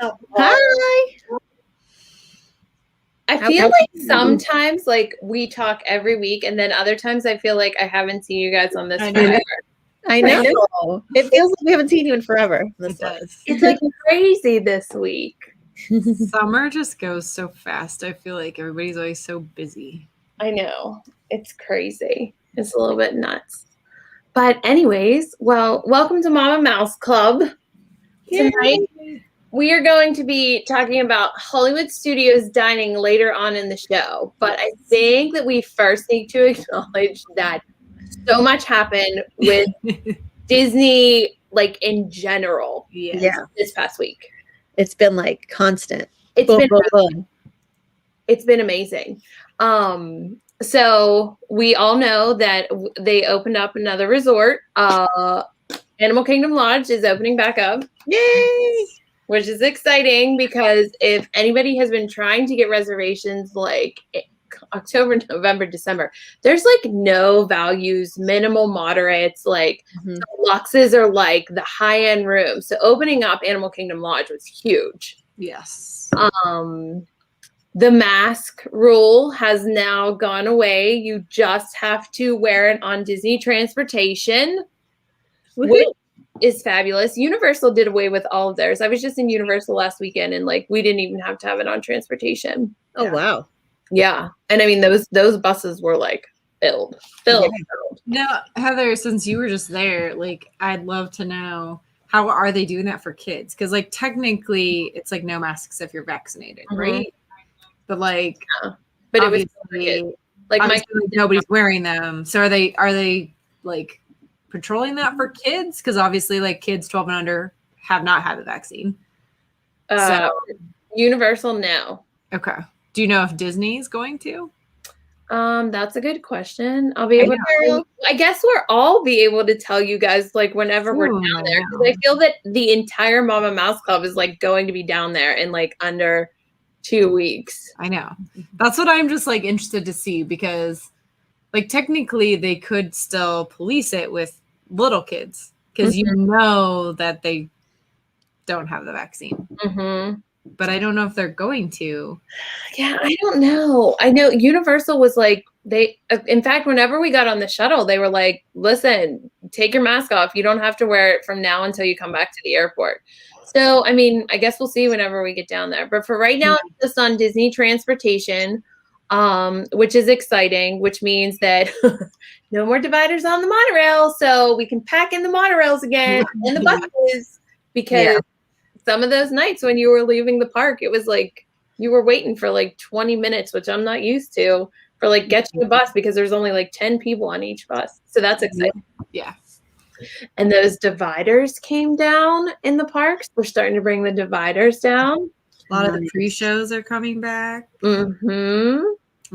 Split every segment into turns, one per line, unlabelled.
Hi.
I feel like sometimes like we talk every week, and then other times I feel like I haven't seen you guys on this forever.
I know. It feels like we haven't seen you in forever.
It does.
It's like crazy this week.
Summer just goes so fast. I feel like everybody's always so busy.
I know. It's crazy. It's a little bit nuts. But anyways, well, welcome to Mama Mouse Club. Tonight, we are going to be talking about Hollywood Studios dining later on in the show. But I think that we first need to acknowledge that so much happened with Disney, like in general, this past week.
It's been like constant.
It's been amazing. So we all know that they opened up another resort. Animal Kingdom Lodge is opening back up.
Yay!
Which is exciting because if anybody has been trying to get reservations like October, November, December, there's like no values, minimal moderates, like the luxes are like the high-end rooms. So opening up Animal Kingdom Lodge was huge.
Yes.
The mask rule has now gone away. You just have to wear it on Disney transportation, which is fabulous. Universal did away with all of theirs. I was just in Universal last weekend, and like we didn't even have to have it on transportation.
Oh wow.
Yeah. And I mean those buses were like filled.
Now, Heather, since you were just there, like I'd love to know, how are they doing that for kids? Because like technically it's like no masks if you're vaccinated, right? But like
but it was for kids. Like
nobody's wearing them. So are they like patrolling that for kids? Because obviously like kids 12 and under have not had the vaccine.
So Universal now.
Okay. Do you know if Disney's going to?
That's a good question. I'll be able to. I guess we'll all be able to tell you guys like whenever we're down there. Because I feel that the entire Mama Mouse Club is like going to be down there in like under 2 weeks.
I know. That's what I'm just like interested to see, because like technically they could still police it with little kids because you know that they don't have the vaccine. But I don't know if they're going to.
Yeah, I don't know. I know Universal was like, in fact, whenever we got on the shuttle, they were like, listen, take your mask off. You don't have to wear it from now until you come back to the airport. So, I mean, I guess we'll see whenever we get down there. But for right now, it's just on Disney transportation, which is exciting, which means that no more dividers on the monorail. So we can pack in the monorails again and the buses, because some of those nights when you were leaving the park, it was like you were waiting for like 20 minutes, which I'm not used to, for like getting a bus, because there's only like 10 people on each bus. So that's exciting.
Yeah.
And those dividers came down in the parks. We're starting to bring the dividers down.
A lot of the pre-shows are coming back.
I'm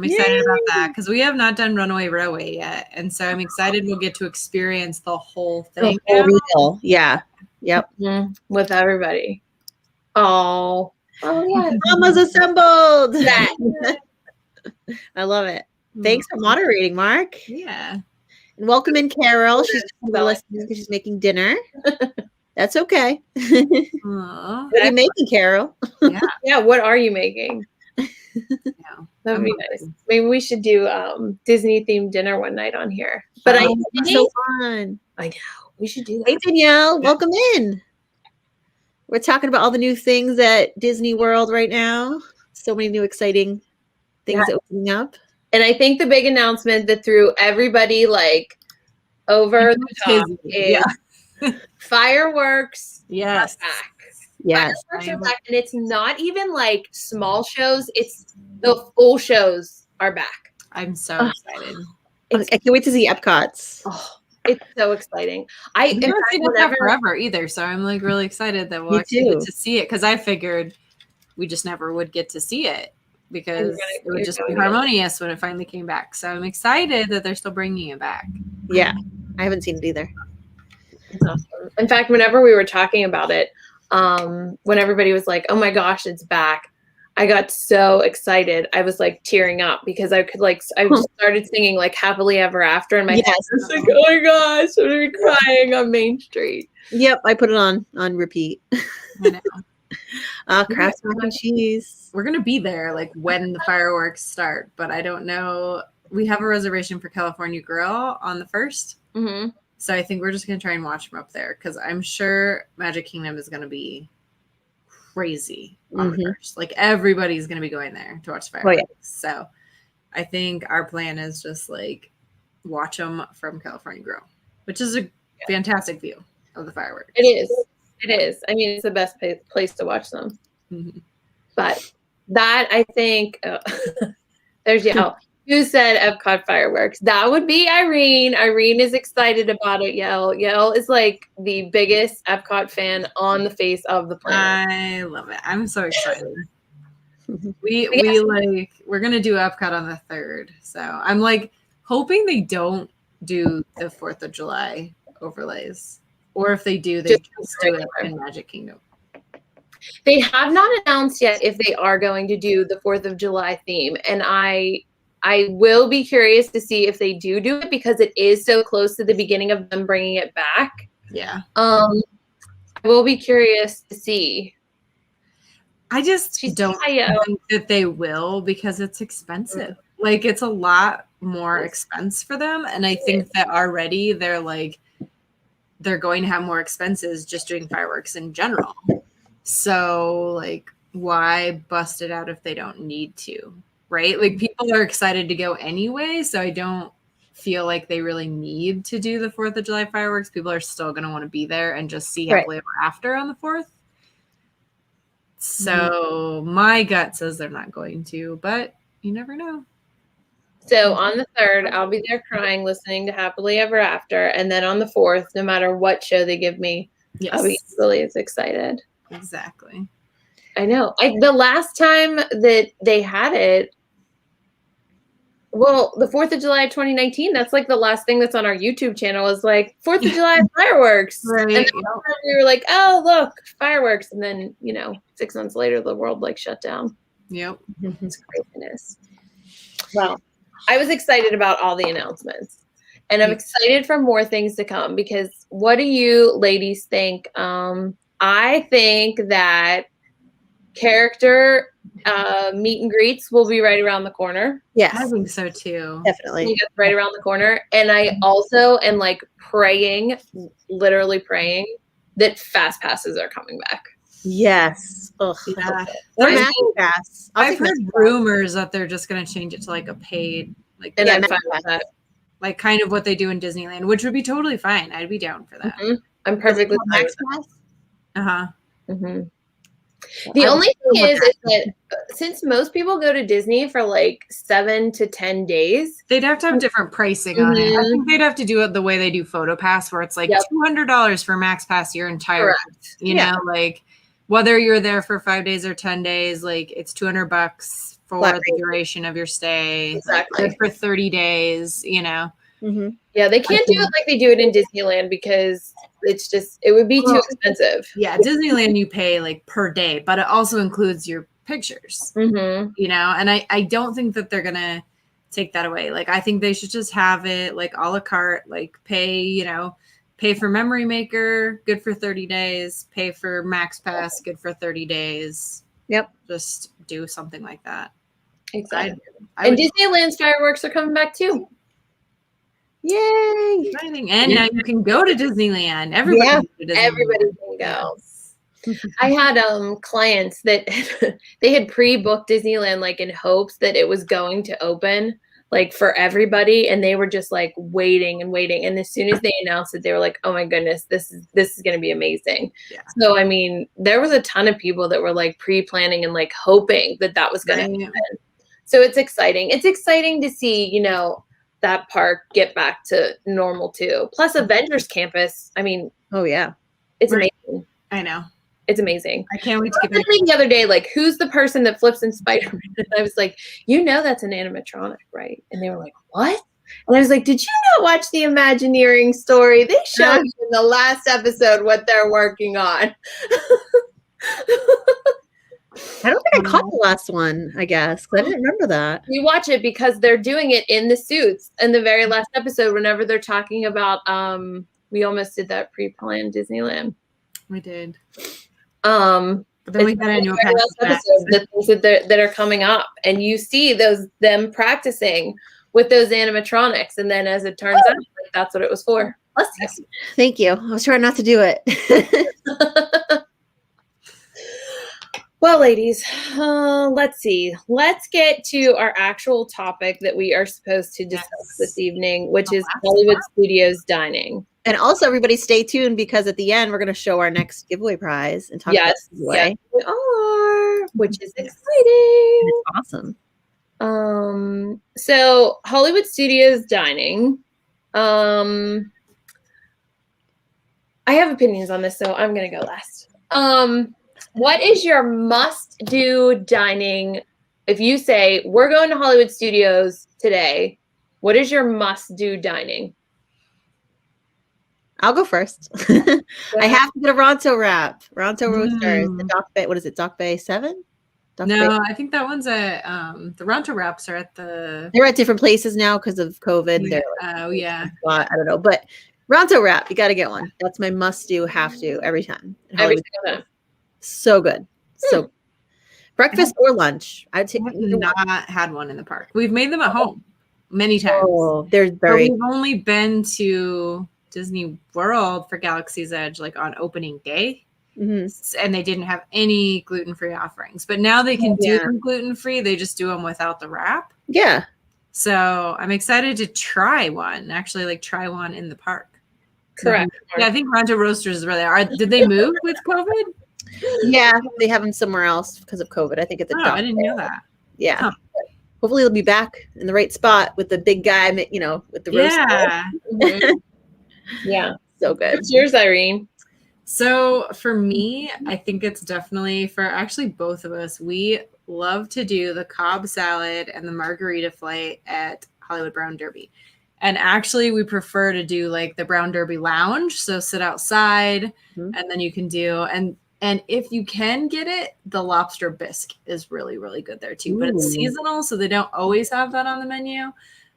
excited about that because we have not done Runaway Railway yet. And so I'm excited we'll get to experience the whole thing.
Yeah. Yep.
With everybody. Oh yeah.
Mama's assembled. I love it. Thanks for moderating, Mark.
Yeah.
And welcome in Carol. She's listening because she's making dinner. That's okay. What are you making, Carol?
Yeah. What are you making? That would be nice. Maybe we should do Disney themed dinner one night on here. But
it's so fun.
I know. We should do that.
Hey Danielle, welcome in. We're talking about all the new things at Disney World right now. So many new exciting things opening up.
And I think the big announcement that threw everybody like over the top is fireworks.
Yes.
Are back.
Yes.
Fireworks are back, and it's not even like small shows. It's the full shows are back.
I'm so excited.
I can't wait to see Epcot's.
It's so exciting. I haven't
seen it that forever either, so I'm like really excited that we'll actually get to see it, because I figured we just never would get to see it because it would just be harmonious when it finally came back. So I'm excited that they're still bringing it back.
Yeah, I haven't seen it either.
It's awesome. In fact, whenever we were talking about it, when everybody was like, "Oh my gosh, it's back," I got so excited. I was like tearing up because I just started singing like Happily Ever After in my head. I was like, oh my gosh, I'm gonna be crying on Main Street.
Yep, I put it on repeat.
I know.
Kraft mac and cheese.
We're gonna be there like when the fireworks start, but I don't know. We have a reservation for California Grill on the 1st.
Mm-hmm.
So I think we're just gonna try and watch from up there because I'm sure Magic Kingdom is gonna be crazy on the 1st. Like everybody's gonna be going there to watch fireworks. Oh, yeah. So I think our plan is just like watch them from California Grill, which is a fantastic view of the fireworks.
It is. It is. I mean, it's the best place to watch them.
Mm-hmm.
But that, I think, there's Yell. Who said Epcot fireworks? That would be Irene. Irene is excited about it, Yell. Yell is like the biggest Epcot fan on the face of the planet.
I love it. I'm so excited. We're gonna do Epcot on the 3rd. So I'm like hoping they don't do the 4th of July overlays. Or if they do, they just do it in Magic Kingdom.
They have not announced yet if they are going to do the 4th of July theme. And I will be curious to see if they do it because it is so close to the beginning of them bringing it back.
Yeah.
I will be curious to see.
I just don't think that they will because it's expensive. Like it's a lot more expense for them. And I think that already they're going to have more expenses just doing fireworks in general. So like why bust it out if they don't need to, right? Like people are excited to go anyway. So I don't feel like they really need to do the 4th of July fireworks. People are still going to want to be there and just see Happily Ever After on the 4th. So my gut says they're not going to, but you never know.
So on the 3rd, I'll be there crying, listening to Happily Ever After. And then on the 4th, no matter what show they give me, I'll be really as excited.
Exactly.
I know. The last time that they had it, well, the 4th of July 2019, that's like the last thing that's on our YouTube channel is like 4th of July fireworks.
Right.
And then we were like, oh, look, fireworks. And then, 6 months later, the world like shut down.
Yep.
It's craziness. Well, I was excited about all the announcements and I'm excited for more things to come because what do you ladies think? I think that character meet and greets will be right around the corner.
Yes.
I think so too.
Definitely.
Right around the corner. And I also am like literally praying that fast passes are coming back.
Yes. Ugh.
Yeah.
Or Magic Pass.
I've heard rumors that they're just going to change it to like a paid, like,
and I'm fine with that.
Like kind of what they do in Disneyland, which would be totally fine. I'd be down for that.
Mm-hmm. I'm perfectly fine with that.
Uh-huh.
Mm-hmm. The only thing is that since most people go to Disney for like 7 to 10 days,
they'd have to have different pricing on it. I think they'd have to do it the way they do PhotoPass, where it's like $200 for Max Pass your entire life. You know, like whether you're there for 5 days or 10 days, like it's $200 for the duration of your stay.
Exactly.
Like, for 30 days, you know.
Mm-hmm.
Yeah, they can't do it like they do it in Disneyland because it would be too expensive.
Yeah, Disneyland you pay like per day, but it also includes your pictures, you know, and I don't think that they're going to take that away. Like, I think they should just have it like a la carte, like pay for Memory Maker, good for 30 days, pay for Max Pass, good for 30 days.
Yep.
Just do something like that.
Exactly. And Disneyland's fireworks are coming back too.
Yay!
And now you can go to Disneyland. Everybody
can go. I had clients that they had pre-booked Disneyland like in hopes that it was going to open like for everybody, and they were just like waiting and waiting. And as soon as they announced it, they were like, "Oh my goodness, this is going to be amazing." Yeah. So I mean, there was a ton of people that were like pre-planning and like hoping that was going to happen. So it's exciting. It's exciting to see, that park get back to normal too. Plus Avengers Campus. I mean,
oh yeah,
it's amazing.
I know.
It's amazing.
I can't wait to get back.
The other day, like, who's the person that flips in Spider-Man? And I was like, that's an animatronic, right? And they were like, what? And I was like, did you not watch the Imagineering story? They showed you in the last episode what they're working on.
I don't think I caught the last one, I guess. I didn't remember that.
We watch it because they're doing it in the suits in the very last episode whenever they're talking about we almost did that pre-planned Disneyland.
We did. But then we got into a
episodes, the things that are coming up, and you see them practicing with those animatronics, and then as it turns out, like, that's what it was for.
Bless you. Thank you. I was trying not to do it.
Well, ladies, let's see. Let's get to our actual topic that we are supposed to discuss this evening, which is Hollywood Studios dining.
And also, everybody stay tuned, because at the end, we're going to show our next giveaway prize and talk about the giveaway.
Yes, we are, which is exciting.
It's awesome.
So Hollywood Studios dining. I have opinions on this, so I'm going to go last. What is your must-do dining? If you say, we're going to Hollywood Studios today, what is your must-do dining?
I'll go first. I have to get a Ronto wrap. Ronto Roasters. The Dock Bay. What is it? Dock Bay 7?
No, I think that one's at the Ronto wraps are at the.
They're at different places now because of COVID.
Yeah.
I don't know, but Ronto wrap, you got to get one. That's my must-do, have to every time.
Every single time.
So good. So breakfast or lunch. I'd take.
I've not had one in the park. We've made them at home many times.
Oh, they're very.
But we've only been to Disney World for Galaxy's Edge like on opening day, and they didn't have any gluten-free offerings. But now they can do them gluten-free. They just do them without the wrap.
Yeah.
So I'm excited to try one. Actually, like try one in the park.
Correct.
Yeah, I think Ronto Roasters is where they are. Did they move with COVID?
Yeah, they have them somewhere else because of COVID. I think it's a
I didn't know that.
Yeah.
Huh.
Hopefully they'll be back in the right spot with the big guy, with the roast.
Yeah.
So good.
What's yours, Irene?
So for me, I think it's definitely for actually both of us. We love to do the Cobb salad and the margarita flight at Hollywood Brown Derby. And actually, we prefer to do like the Brown Derby lounge. So sit outside and then you can do, and if you can get it, the lobster bisque is really, really good there too. But it's seasonal, so they don't always have that on the menu.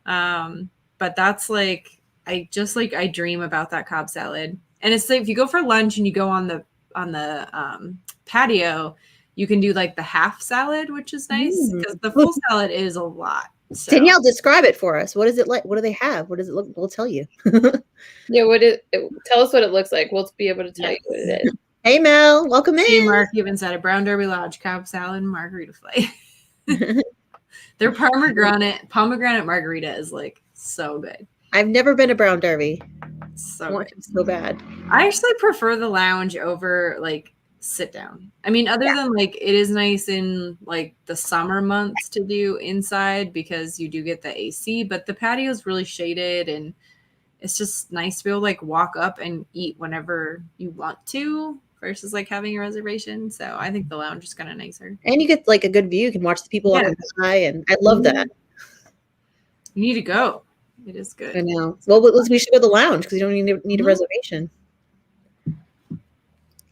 But that's like, I dream about that Cobb salad. And it's like if you go for lunch and you go on the patio, you can do like the half salad, which is nice because the full salad is a lot. So.
Danielle, describe it for us. What is it like? What do they have? What does it look? We'll tell you.
Tell us what it looks like. We'll be able to tell you what it is.
Hey Mel, welcome in.
Hey Mark, you've been at Brown Derby Lodge, Cobb salad, and margarita flight. Their pomegranate margarita is like so good.
I've never been to Brown Derby.
So
I want to so bad.
I actually prefer the lounge over like sit down. I mean, other than like it is nice in like the summer months to do inside because you do get the AC, but the patio is really shaded and it's just nice to be able to like walk up and eat whenever you want to versus like having a reservation. So I think the lounge is kind of nicer.
And you get like a good view. You can watch the people on the sky, and I love that.
You need to go. It is good.
I know. Well, we should go to the lounge because you don't need a reservation.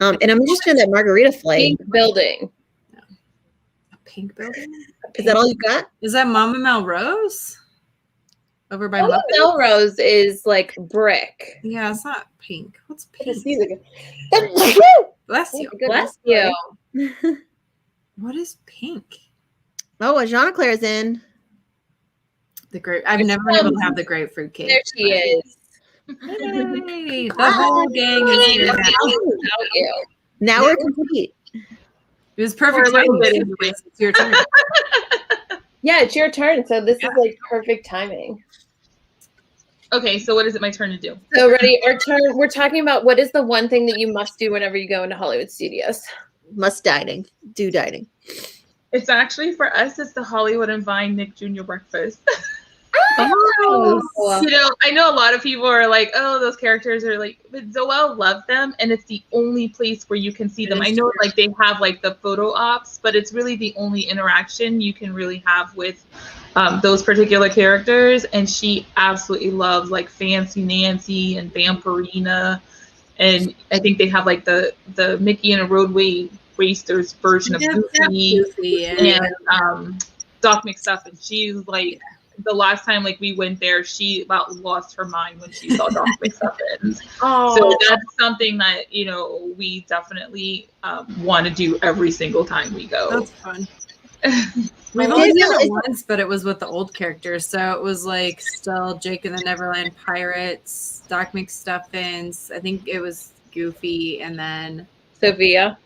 And I'm interested in that margarita flight.
Pink building.
A pink building?
Is that all you got?
Is that Mama Melrose? Over by
Mama Melrose is like brick.
Yeah, it's not pink. What's pink?
Bless you.
Bless you.
What is pink?
Oh, Jean Claire's in.
The grape. I've never been able to have the grapefruit cake.
There she is.
Hey, the whole gang is here now.
Now we're complete.
It was perfect timing. It's your turn.
Yeah, it's your turn. So this is like perfect timing.
Okay, so what is it my turn to do?
So ready, our turn. We're talking about what is the one thing that you must do whenever you go into Hollywood Studios.
Do dining.
It's actually for us, it's the Hollywood and Vine Nick Jr. breakfast.
Oh.
I know a lot of people are like, oh, those characters are like, but Zoëlle loved them, and it's the only place where you can see them. I know like they have like the photo ops, but it's really the only interaction you can really have with those particular characters. And she absolutely loves like Fancy Nancy and Vampirina, and I think they have like the Mickey and a Roadway Racers version of Goofy and Doc McStuff, and she's like the last time like we went there, she about lost her mind when she saw Doc McStuffins.
Oh,
So that's something that, you know, we definitely want to do every single time we go.
That's fun. We've only done it once, but it was with the old characters. So it was like still Jake and the Neverland Pirates, Doc McStuffins. I think it was Goofy, and then
Sophia.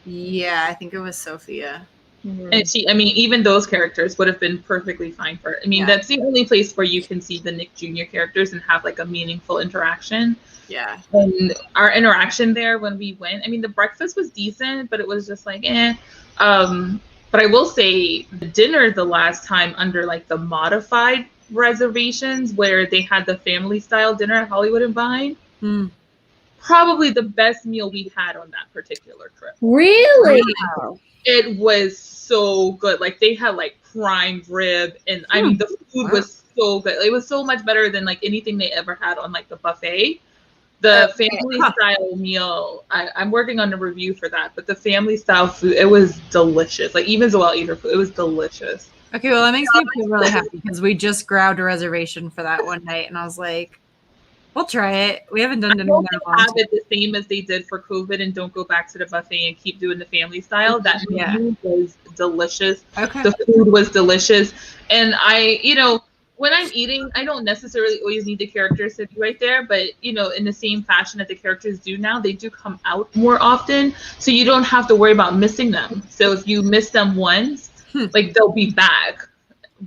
Yeah, I think it was Sophia.
And she, I mean, even those characters would have been perfectly fine for it. I mean,
Yeah.
that's the only place where you can see the Nick Jr. characters and have like a meaningful interaction.
Yeah.
And our interaction there when we went, I mean, the breakfast was decent, but it was just like, eh. But I will say the dinner the last time under like the modified reservations where they had the family style dinner at Hollywood and Vine, probably the best meal we had on that particular trip.
Really?
Wow.
It was so good. Like they had like prime rib, and I mean the food was so good. It was so much better than like anything they ever had on like the buffet. The family style meal, I'm working on a review for that, but the family style food, it was delicious. Like even Zoëlle ate her food, it was delicious.
Okay, well that makes me feel really happy because we just grabbed a reservation for that one night, and I was like, we'll try it. We haven't done dinner in that long.
Have it the same as they did for COVID, and don't go back to the buffet and keep doing the family style. That menu was delicious.
Okay.
The food was delicious, and I, you know, when I'm eating, I don't necessarily always need the characters to be right there, but you know, in the same fashion that the characters do now, they do come out more often, so you don't have to worry about missing them. So if you miss them once, like they'll be back.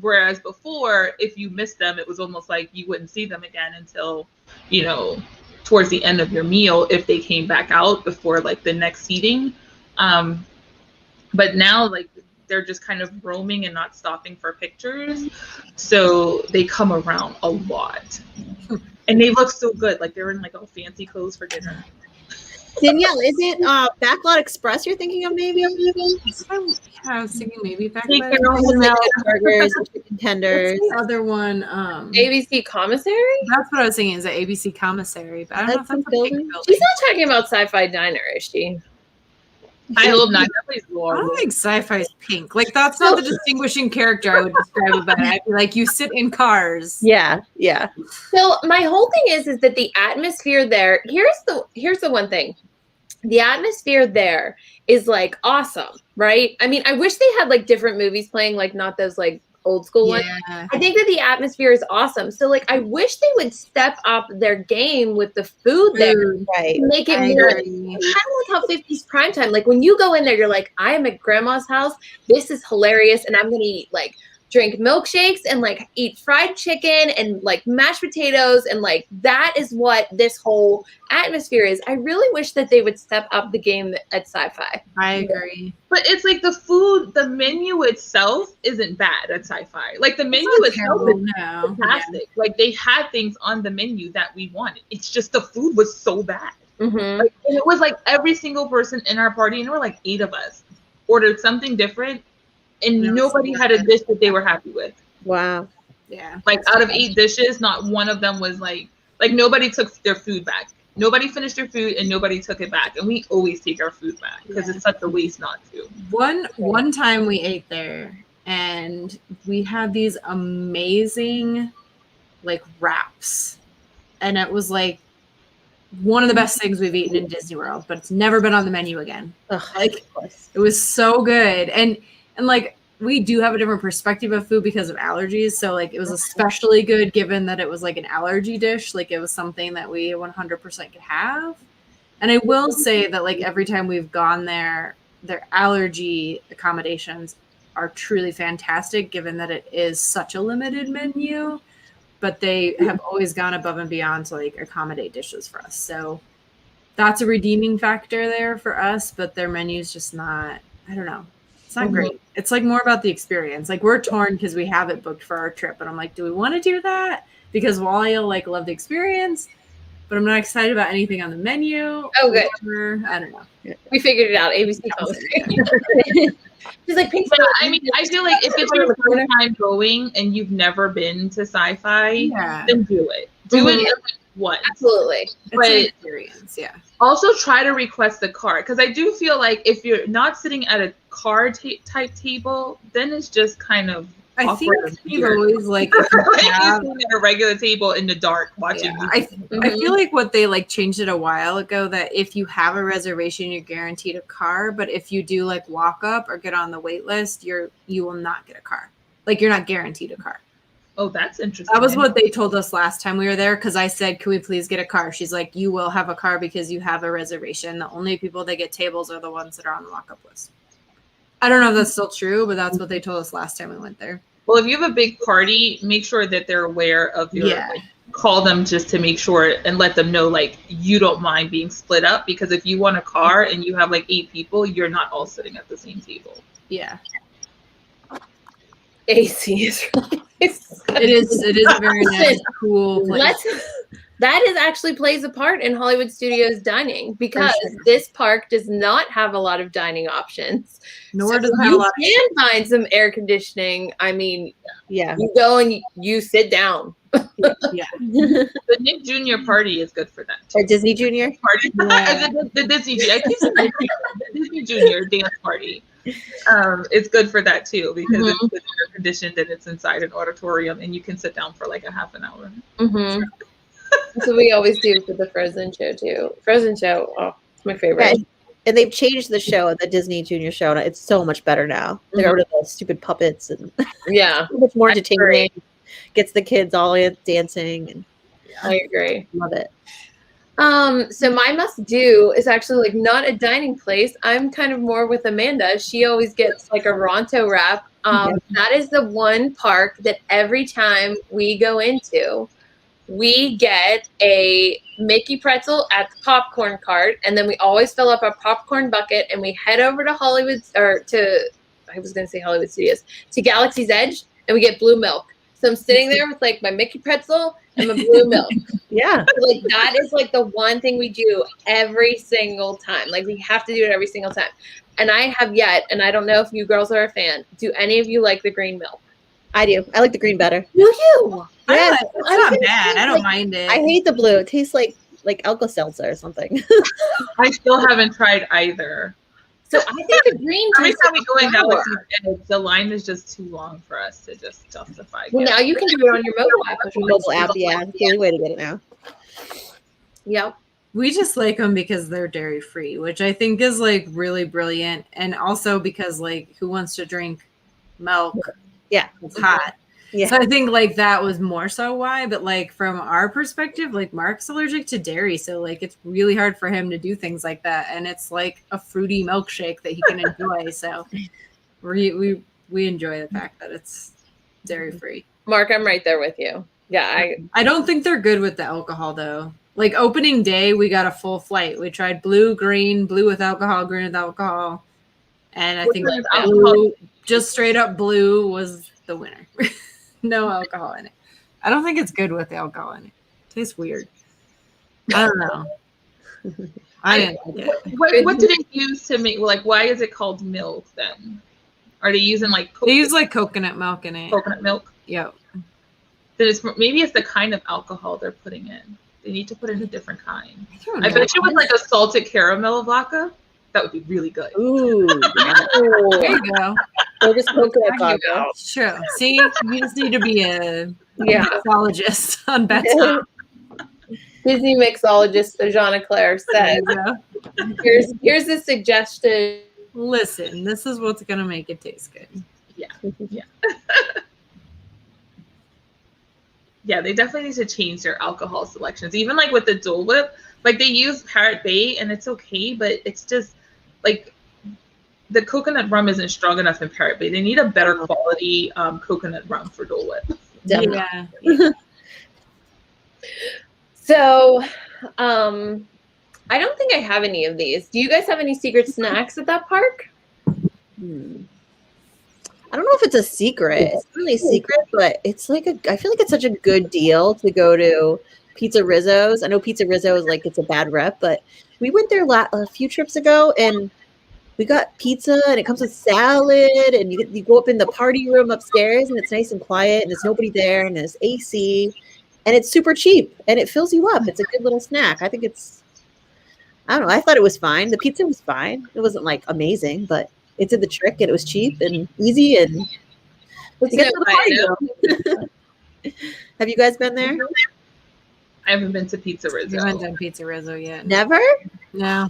Whereas before, if you missed them, it was almost like you wouldn't see them again until, you know, towards the end of your meal if they came back out before like the next seating. But now like they're just kind of roaming and not stopping for pictures. So they come around a lot. And they look so good. Like they're in like all fancy clothes for dinner.
Danielle, is it Backlot Express you're thinking of maybe?
I was thinking maybe back
Hey,
then.
Carol,
Burgers and chicken tenders.
What's the other one?
ABC Commissary?
That's what I was thinking. Is it ABC Commissary? But I don't know if that's a
building.
big building.
She's not talking about Sci-Fi Diner, is she?
I hope not. That place is
I don't
horrible.
think sci-fi is pink. Like that's not the distinguishing character I would describe about it. I'd be like, you sit in cars.
Yeah, yeah.
So my whole thing is that the atmosphere there, here's the one thing. The atmosphere there is like awesome, right? I mean, I wish they had like different movies playing, like not those like old school ones. I think that the atmosphere is awesome. So like I wish they would step up their game with the food there.
Right.
To make it more kind of like how 50s primetime. Like when you go in there, you're like, I am at grandma's house. This is hilarious. And I'm gonna eat like drink milkshakes and like eat fried chicken and like mashed potatoes, and like that is what this whole atmosphere is. I really wish that they would step up the game at Sci-Fi.
I agree.
But it's like the food, the menu itself isn't bad at Sci-Fi. Like the menu itself is fantastic. Like they had things on the menu that we wanted. It's just the food was so bad. Like, and it was like every single person in our party, and there were like 8 of us, ordered something different, and nobody had a dish that they were happy with.
Wow.
Yeah.
Like out of 8 dishes, not one of them was like nobody took their food back. Nobody finished their food and nobody took it back. And we always take our food back because it's such a waste not to.
One time we ate there and we had these amazing like wraps. And it was like one of the best things we've eaten in Disney World, but it's never been on the menu again. Like it was so good. And like we do have a different perspective of food because of allergies. So like it was especially good given that it was like an allergy dish. Like it was something that we 100% could have. And I will say that like every time we've gone there, their allergy accommodations are truly fantastic given that it is such a limited menu. But they have always gone above and beyond to like accommodate dishes for us. So that's a redeeming factor there for us, but their menu's just not, I don't know. It's not great. It's like more about the experience. Like we're torn because we have it booked for our trip, but I'm like, do we want to do that? Because Wally will like love the experience, but I'm not excited about anything on the menu.
Oh, good.
I don't know.
We figured it out. ABC Commissary. She's like,
but I mean, I feel like if it's your first time going and you've never been to Sci-Fi, then do it. Do it once.
Absolutely.
But it's an experience, yeah.
Also try to request a card, because I do feel like if you're not sitting at a card type table, then it's just kind of
I think
awkward.
we've always like if you
Like
have,
you're sitting at a regular table in the dark watching.
yeah, I feel like what they like changed it a while ago that if you have a reservation, you're guaranteed a car. But if you do like walk up or get on the wait list, you will not get a car. Like you're not guaranteed a car.
Oh, that's interesting.
That was what they told us last time we were there because I said, "Can we please get a car?" She's like, "You will have a car because you have a reservation. The only people that get tables are the ones that are on the walk-up list." I don't know if that's still true, but that's what they told us last time we went there.
Well, if you have a big party, make sure that they're aware of your.
Yeah.
Like, call them just to make sure and let them know like you don't mind being split up because if you want a car and you have like 8 people, you're not all sitting at the same table.
Yeah.
AC is really
It is a very nice, cool place.
That is actually plays a part in Hollywood Studios dining because
sure.
this park does not have a lot of dining options.
Nor does it
So
have a
you
lot
can find some air conditioning. I mean,
Yeah.
you go and you sit down.
Yeah.
The Nick Jr. party is good for that.
Or Disney Junior.
Party.
Yeah.
the Disney. I keep saying the Disney Junior dance party. It's good for that too because it's air conditioned and it's inside an auditorium and you can sit down for like a half an hour.
Mm-hmm. That's what we always do for the Frozen show too. Frozen show, oh, it's my favorite.
Yeah. And they've changed the show, the Disney Junior show, and it's so much better now. They got rid of those stupid puppets and
Yeah,
so much more
I
entertaining. Gets the kids all in dancing, and
I agree.
love it.
So my must do is actually like not a dining place. I'm kind of more with Amanda. She always gets like a Ronto wrap. That is the one park that every time we go into, we get a Mickey pretzel at the popcorn cart, and then we always fill up our popcorn bucket, and we head over to Hollywood or to I was going to say Hollywood Studios to Galaxy's Edge, and we get blue milk. So I'm sitting there with like my Mickey pretzel and my blue milk.
Yeah.
So, like that is like the one thing we do every single time. Like we have to do it every single time. And I have yet, and I don't know if you girls are a fan. Do any of you like the green milk?
I do. I like the green better.
Do you?
Yeah.
It's not bad. I don't mind it.
I hate the blue. It tastes like Alka-Seltzer or something.
I still haven't tried either.
So I think the green
Every
tastes
time we go in
sour.
Galaxy's Edge, the line is just too long for us to just justify.
Well, now you can do it on your mobile app. If you want.
Mobile app, yeah. It's the only way to get it now.
Yep.
We just like them because they're dairy free, which I think is like really brilliant. And also because like who wants to drink milk?
Yeah.
It's hot.
Yeah.
So I think like that was more so why, but like from our perspective, like Mark's allergic to dairy. So like it's really hard for him to do things like that. And it's like a fruity milkshake that he can enjoy. So we enjoy the fact that it's dairy free.
Mark, I'm right there with you. Yeah,
I don't think they're good with the alcohol though. Like opening day, we got a full flight. We tried blue, green, blue with alcohol, green with alcohol. And I think blue, just straight up blue was the winner. No alcohol in it. I don't think it's good with alcohol in it. It tastes weird. I don't know. I didn't like it.
What do they use to make, like, why is it called milk then? Are they using like
They use like coconut milk in it.
coconut milk?
Yep.
Then maybe it's the kind of alcohol they're putting in. They need to put in a different kind.
don't
I
know.
bet you with like a salted caramel vodka, that would be really good.
Ooh.
There you go.
Or just coconut vodka.
It's true. See, you just need to be a mixologist on bedtime.
Disney mixologist Ajana Claire
There
says,
you go.
here's a suggestion.
Listen, this is what's gonna make it taste good.
Yeah, they definitely need to change their alcohol selections. Even like with the Dole Whip, like they use Parrot Bay and it's okay, but it's just like the coconut rum isn't strong enough in Parrot Bay. They need a better quality coconut rum for Dole Whip.
Definitely.
Yeah.
So, I don't think I have any of these. Do you guys have any secret snacks at that park?
I don't know if it's a secret. It's not really a secret, but it's like I feel like it's such a good deal to go to Pizza Rizzo's. I know Pizza Rizzo is like it's a bad rep, but we went there a few trips ago and we got pizza and it comes with salad and you go up in the party room upstairs and it's nice and quiet and there's nobody there and there's AC and it's super cheap and it fills you up. It's a good little snack. I think I don't know. I thought it was fine. The pizza was fine. It wasn't like amazing, but it did the trick and it was cheap and easy and
It's
You get
no
to the party room. Have you guys been there?
I haven't been to Pizza
We haven't
Rizzo.
done Pizza Rizzo yet.
Never?
No.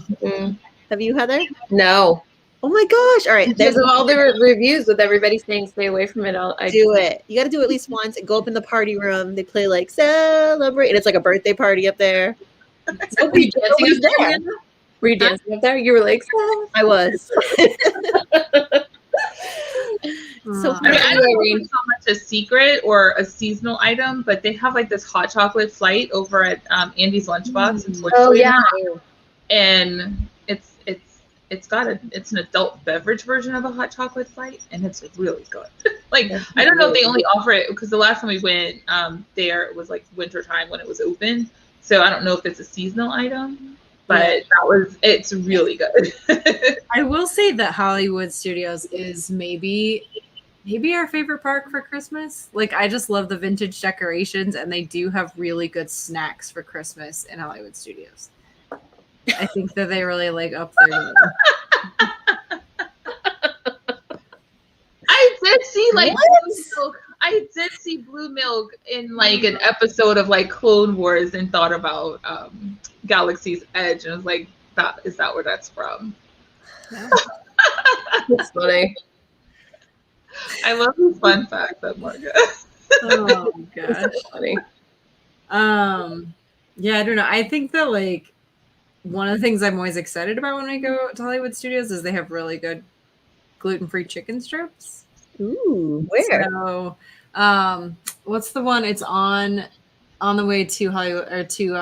Have you, Heather?
No.
Oh my gosh. All right.
Because of all the reviews with everybody saying stay away from it, I
do it. You got to do it at least once and go up in the party room. They play like Celebrate. And it's like a birthday party up there.
Were you dancing
Nobody's
up
there.
there? Were you dancing up there? You were like,
I was. So
I mean, I don't know if it's so much a secret or a seasonal item, but they have like this hot chocolate flight over at Andy's Lunchbox in Toy Story. And it's an adult beverage version of a hot chocolate flight, and it's really good. Like, I don't know if they only offer it because the last time we went there, it was like winter time when it was open. So I don't know if it's a seasonal item, but it's really good.
I will say that Hollywood Studios is maybe our favorite park for Christmas. Like, I just love the vintage decorations, and they do have really good snacks for Christmas in Hollywood Studios. I think that they really like up their game.
I did see like I did see blue milk in like an episode of like Clone Wars and thought about Galaxy's Edge, and I was like, is that where that's from?
Yeah.
that's funny.
I love these fun facts that Marga.
Oh gosh.
That's funny.
Yeah, I don't know. I think that like one of the things I'm always excited about when I go to Hollywood Studios is they have really good gluten-free chicken strips.
Ooh, where?
So, what's the one? It's on the way to Hollywood or to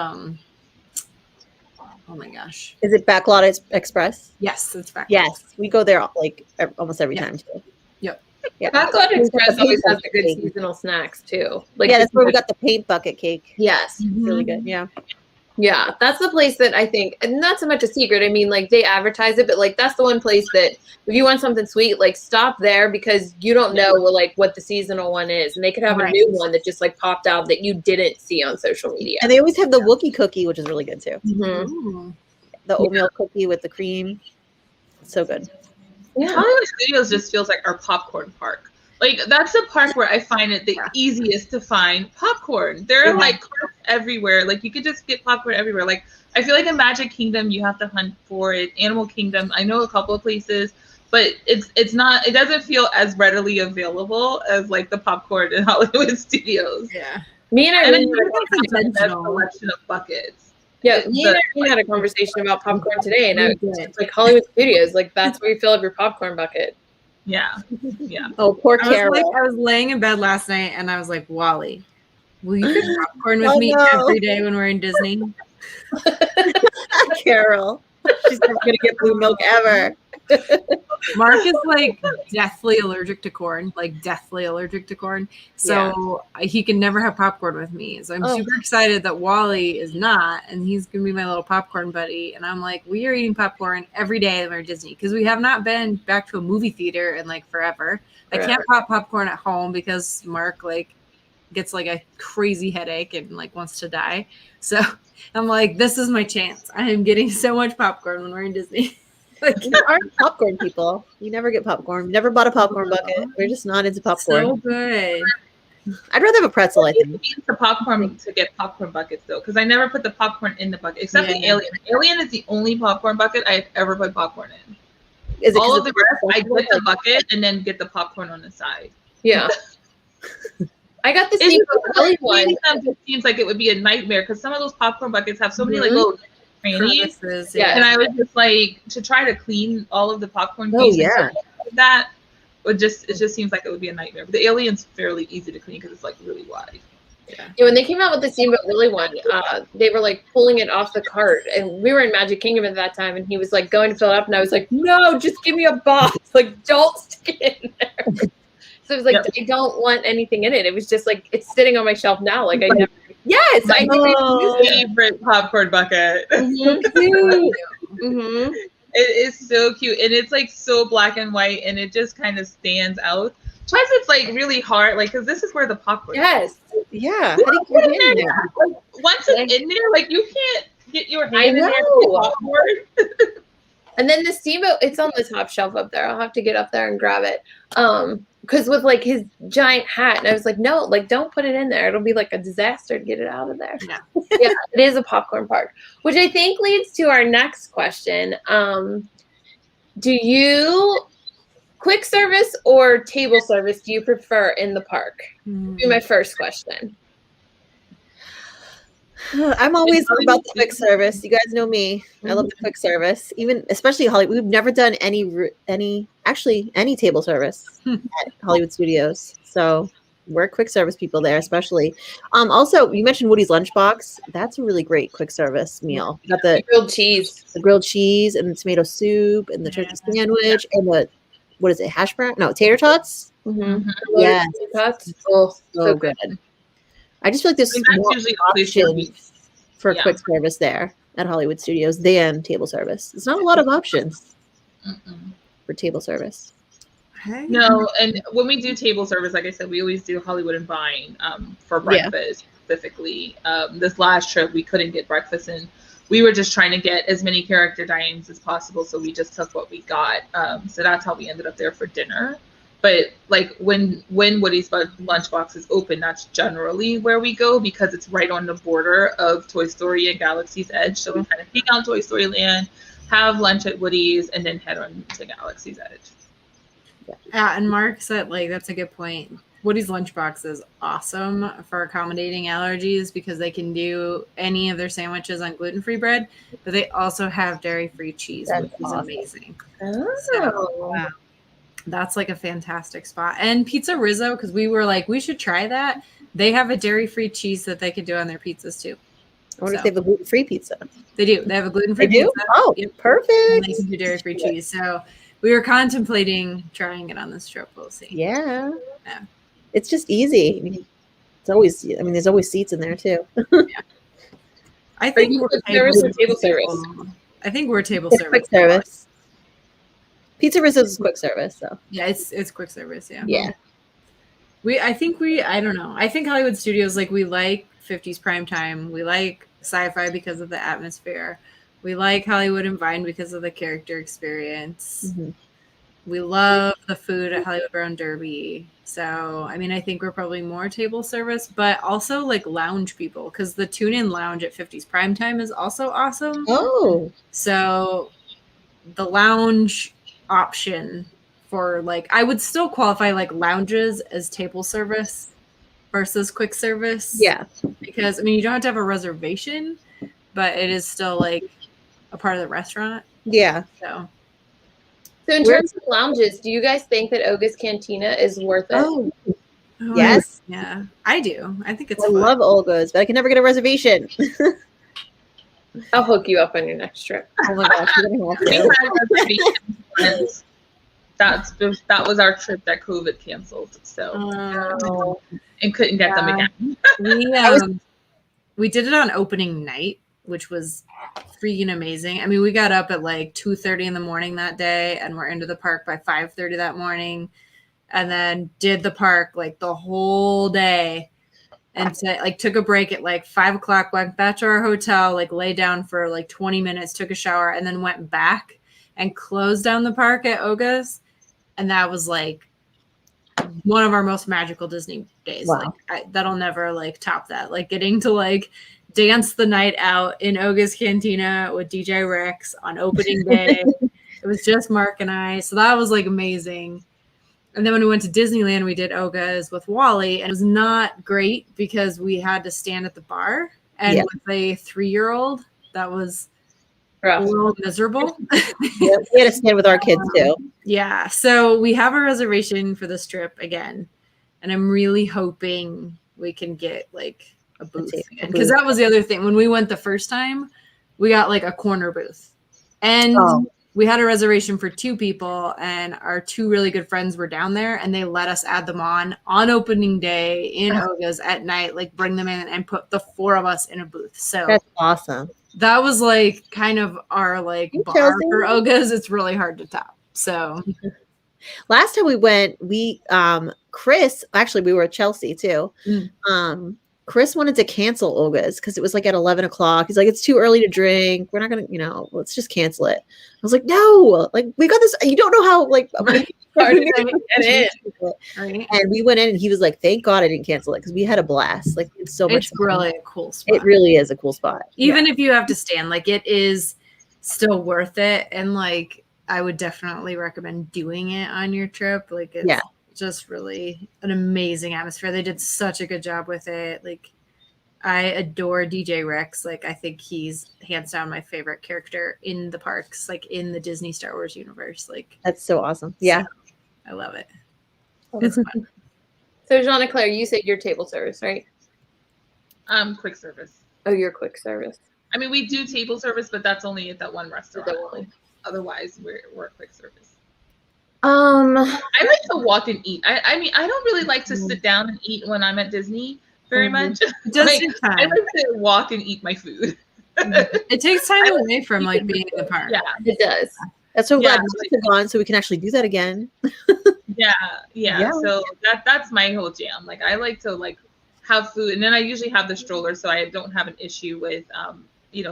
oh my gosh.
Is it Backlot Express?
Yes, it's back.
Yes, we go there like almost every time too.
Yep.
Yeah.
Backlot Express always has the good seasonal snacks too. Like,
yeah, that's where we got the paint bucket cake.
Yes.
It's really good. Yeah.
Yeah, that's the place that I think, and not so much a secret. I mean, like, they advertise it, but like that's the one place that if you want something sweet, like stop there because you don't know what the seasonal one is, and they could have a new one that just like popped out that you didn't see on social media.
And they always have the Wookiee cookie, which is really good too.
Mm-hmm.
The oatmeal cookie with the cream, so good.
Yeah.
Hollywood Studios just feels like our popcorn park. Like, that's the park where I find it the easiest to find popcorn. There are like carts everywhere. Like, you could just get popcorn everywhere. Like, I feel like in Magic Kingdom you have to hunt for it. Animal Kingdom, I know a couple of places, but it doesn't feel as readily available as like the popcorn in Hollywood Studios.
Yeah.
Me and I
then
really
you have a collection of buckets.
Yeah, me and I had a conversation about popcorn today, and it's like Hollywood Studios, like that's where you fill up your popcorn bucket.
Yeah, yeah.
Oh, poor Carol.
I was laying in bed last night, and I was like, Wally, will you get popcorn with me every day when we're in Disney?
Carol, she's never gonna get blue milk ever.
Mark is like deathly allergic to corn, so he can never have popcorn with me. So I'm super excited that Wally is not, and he's gonna be my little popcorn buddy. And I'm like, we are eating popcorn every day when we're at Disney because we have not been back to a movie theater in like forever. I can't pop popcorn at home because Mark like gets like a crazy headache and like wants to die. So I'm like, this is my chance. I am getting so much popcorn when we're in Disney.
Like, you aren't popcorn people. You never get popcorn. Never bought a popcorn bucket. We're just not into popcorn.
So good.
I'd rather have a pretzel, I think.
The popcorn to get popcorn buckets though, because I never put the popcorn in the bucket except the Alien. Alien is the only popcorn bucket I've ever put popcorn in.
Is it
all of the rest, I get the bucket and then get the popcorn on the side.
Yeah. I got the Steamboat one.
It seems like it would be a nightmare because some of those popcorn buckets have so many like little crannies. And I was just like, to try to clean all of the popcorn pieces like that it just seems like it would be a nightmare. But the Alien's fairly easy to clean because it's like really wide.
Yeah, when they came out with the Steamboat Willie one, they were like pulling it off the cart, and we were in Magic Kingdom at that time, and he was like going to fill it up, and I was like, no, just give me a box, like don't stick it in there. So it was like, I don't want anything in it. It was just like, it's sitting on my shelf now. Like I never. Yes, I
my favorite popcorn bucket.
Mm-hmm.
It is so cute, and it's like so black and white, and it just kind of stands out. Plus, it's like really hard, like because this is where the popcorn.
Yes.
Yeah. How do you get in there?
Like, once it's in there, like you can't get your hand in there with popcorn.
And then the Steamboat, it's on the top shelf up there. I'll have to get up there and grab it. because with like his giant hat, and I was like, no, like don't put it in there. It'll be like a disaster to get it out of there.
Yeah.
Yeah, it is a popcorn park, which I think leads to our next question. Do you quick service or table service do you prefer in the park? Be my first question.
I'm always about the quick service. You guys know me. I love the quick service. Even especially Hollywood. We've never done any table service at Hollywood Studios. So we're quick service people there, especially. Also, you mentioned Woody's Lunchbox. That's a really great quick service meal. You got the
grilled cheese
and the tomato soup and the turkey sandwich and the what is it? Hash brown? No, tater tots.
Yeah,
oh, so good. I just feel like there's more options for quick service there at Hollywood Studios than table service. There's not a lot of options for table service.
No, and when we do table service, like I said, we always do Hollywood and Vine for breakfast specifically. This last trip, we couldn't get breakfast, and we were just trying to get as many character dinings as possible, so we just took what we got. So that's how we ended up there for dinner. But like when Woody's Lunchbox is open, that's generally where we go because it's right on the border of Toy Story and Galaxy's Edge. So we kind of hang out Toy Story Land, have lunch at Woody's, and then head on to Galaxy's Edge.
Yeah, and Mark said like that's a good point. Woody's Lunchbox is awesome for accommodating allergies because they can do any of their sandwiches on gluten-free bread, but they also have dairy-free cheese, which is amazing. So, that's like a fantastic spot. And Pizza Rizzo, because we were like, we should try that. They have a dairy-free cheese that they could do on their pizzas too.
I wonder if they have a gluten-free pizza.
They do. They have a gluten-free pizza.
Oh, yep. Perfect.
And they can do dairy-free cheese. So we were contemplating trying it on this trip. We'll see.
Yeah. It's just easy. I mean, there's always seats in there too.
I think we're table service.
I think we're table service.
Quick service. Pizza Rizzo is quick service, so
yeah, it's quick service.
Yeah.
I don't know. I think Hollywood Studios, like, we like 50s primetime. We like sci-fi because of the atmosphere. We like Hollywood and Vine because of the character experience. We love the food at Hollywood Brown Derby. So, I mean, I think we're probably more table service, but also like lounge people because the tune-in lounge at 50s primetime is also awesome.
Oh.
So the lounge option for like, I would still qualify like lounges as table service versus quick service.
Yeah.
Because, I mean, you don't have to have a reservation, but it is still like a part of the restaurant.
Yeah.
So
in terms of lounges, do you guys think that Oga's Cantina is worth it?
Oh, yes.
Yeah, I do. I think it's
I
fun.
love Olga's, but I can never get a reservation.
I'll hook you up on your next trip.
Oh my gosh, you're gonna have to.
That was our trip that COVID canceled. So and couldn't get them again.
We did it on opening night, which was freaking amazing. I mean, we got up at like 2:30 in the morning that day and we're into the park by 5:30 that morning, and then did the park like the whole day. And took a break at like 5 o'clock, went back to our hotel, like lay down for like 20 minutes, took a shower, and then went back and closed down the park at Oga's. And that was like one of our most magical Disney days.
Wow.
Like that'll never like top that. Like getting to like dance the night out in Oga's Cantina with DJ Rex on opening day. It was just Mark and I. So that was like amazing. And then when we went to Disneyland, we did Oga's with Wally, and it was not great because we had to stand at the bar. And with a 3-year-old, that was a little miserable.
We had to stand with our kids too.
Yeah. So we have a reservation for this trip again. And I'm really hoping we can get like a booth again. Because that was the other thing. When we went the first time, we got like a corner booth. And we had a reservation for 2 people, and our 2 really good friends were down there, and they let us add them on opening day in Oga's at night, like bring them in and put the 4 of us in a booth. So
that's awesome.
That was like kind of our like bar for Oga's. It's really hard to top. So
last time we went, Chris, actually we were at Chelsea too. Chris wanted to cancel Olga's because it was like at 11 o'clock. He's like, it's too early to drink. We're not gonna, let's just cancel it. I was like, no, like we got this. You don't know how like
Hard to get
Right?
and we went in and he was like, thank God I didn't cancel it because we had a blast. Like it's so much
It's
fun.
really a cool spot.
It really is a cool spot.
Even if you have to stand, like it is still worth it. And like I would definitely recommend doing it on your trip. Like it's just really an amazing atmosphere. They did such a good job with it. Like I adore DJ Rex. Like I think he's hands down my favorite character in the parks, like in the Disney Star Wars universe. Like
That's so awesome. Yeah.
So, I love it.
It's fun. So Jeanne Claire, you said your table service, right?
Quick service.
Oh, your quick service.
I mean, we do table service, but that's only at that one restaurant. Otherwise, we're quick service. I like to walk and eat. I mean, I don't really like to sit down and eat when I'm at Disney very much.
It does
Like,
take time.
I like to walk and eat my food.
It takes time away from like being in the park.
Yeah,
It does.
That's so glad this is gone so we can actually do that again.
yeah. So that's my whole jam. Like I like to like have food, and then I usually have the stroller, so I don't have an issue with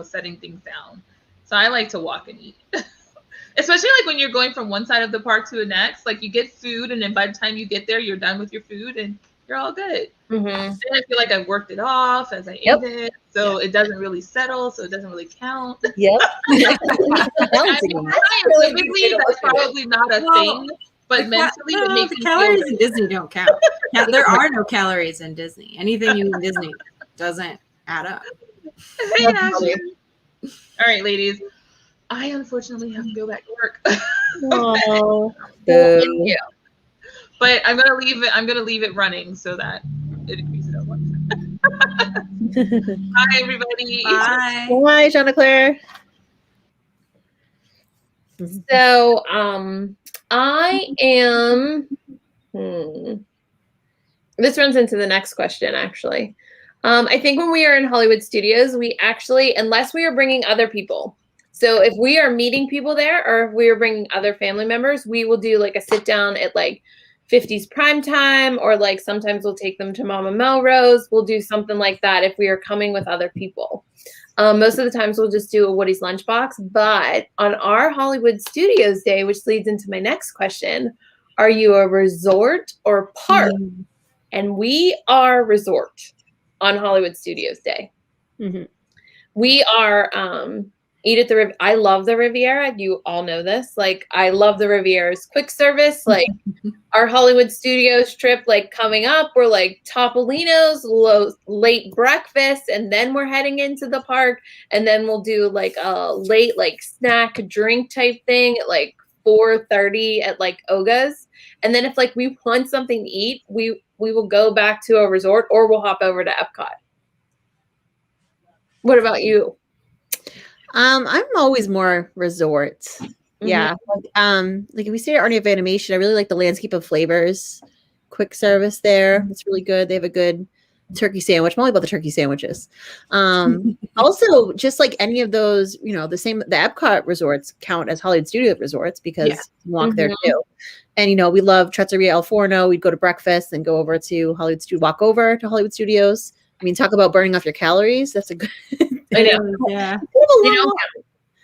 setting things down. So I like to walk and eat. Especially like when you're going from one side of the park to the next, like you get food, and then by the time you get there, you're done with your food and you're all good.
Mm-hmm.
And I feel like I worked it off as I ate it, so it doesn't really settle, so it doesn't really count.
Yep.
I mean, scientifically, that's probably not a thing, but mentally, it makes
the
me
calories
feel
in Disney don't count. There are no calories in Disney. Anything you eat in Disney doesn't add up.
Hey, Ashley. All right, ladies. I unfortunately have to go back to work.
Oh,
Yeah.
But I'm gonna leave it running so that it increases it. Bye, everybody.
Bye.
Bye, Jeanne Claire.
So I am this runs into the next question actually. I think when we are in Hollywood Studios, we actually, unless we are bringing other people, so if we are meeting people there or if we are bringing other family members, we will do like a sit down at like 50s prime time, or like sometimes we'll take them to Mama Melrose. We'll do something like that if we are coming with other people. Most of the times we'll just do a Woody's Lunchbox, but on our Hollywood Studios Day, which leads into my next question, are you a resort or park? And we are resort on Hollywood Studios Day.
Mm-hmm.
We are eat at the I love the Riviera. You all know this. Like I love the Riviera's quick service. Like our Hollywood Studios trip, like coming up, we're like Topolino's late breakfast, and then we're heading into the park, and then we'll do like a late like snack drink type thing at like 4:30 at like Oga's, and then if like we want something to eat, we will go back to a resort or we'll hop over to Epcot. What about you?
I'm always more resort.
Mm-hmm.
Yeah. Like if we stay at Army of Animation, I really like the Landscape of Flavors quick service there. It's really good. They have a good turkey sandwich. I'm all about the turkey sandwiches. Also, just like any of those, the Epcot resorts count as Hollywood Studios resorts because you walk there too. And, we love Trattoria El Forno. We'd go to breakfast and go over to Hollywood Studios, walk over to Hollywood Studios. I mean, talk about burning off your calories. That's a good.
I know.
Yeah.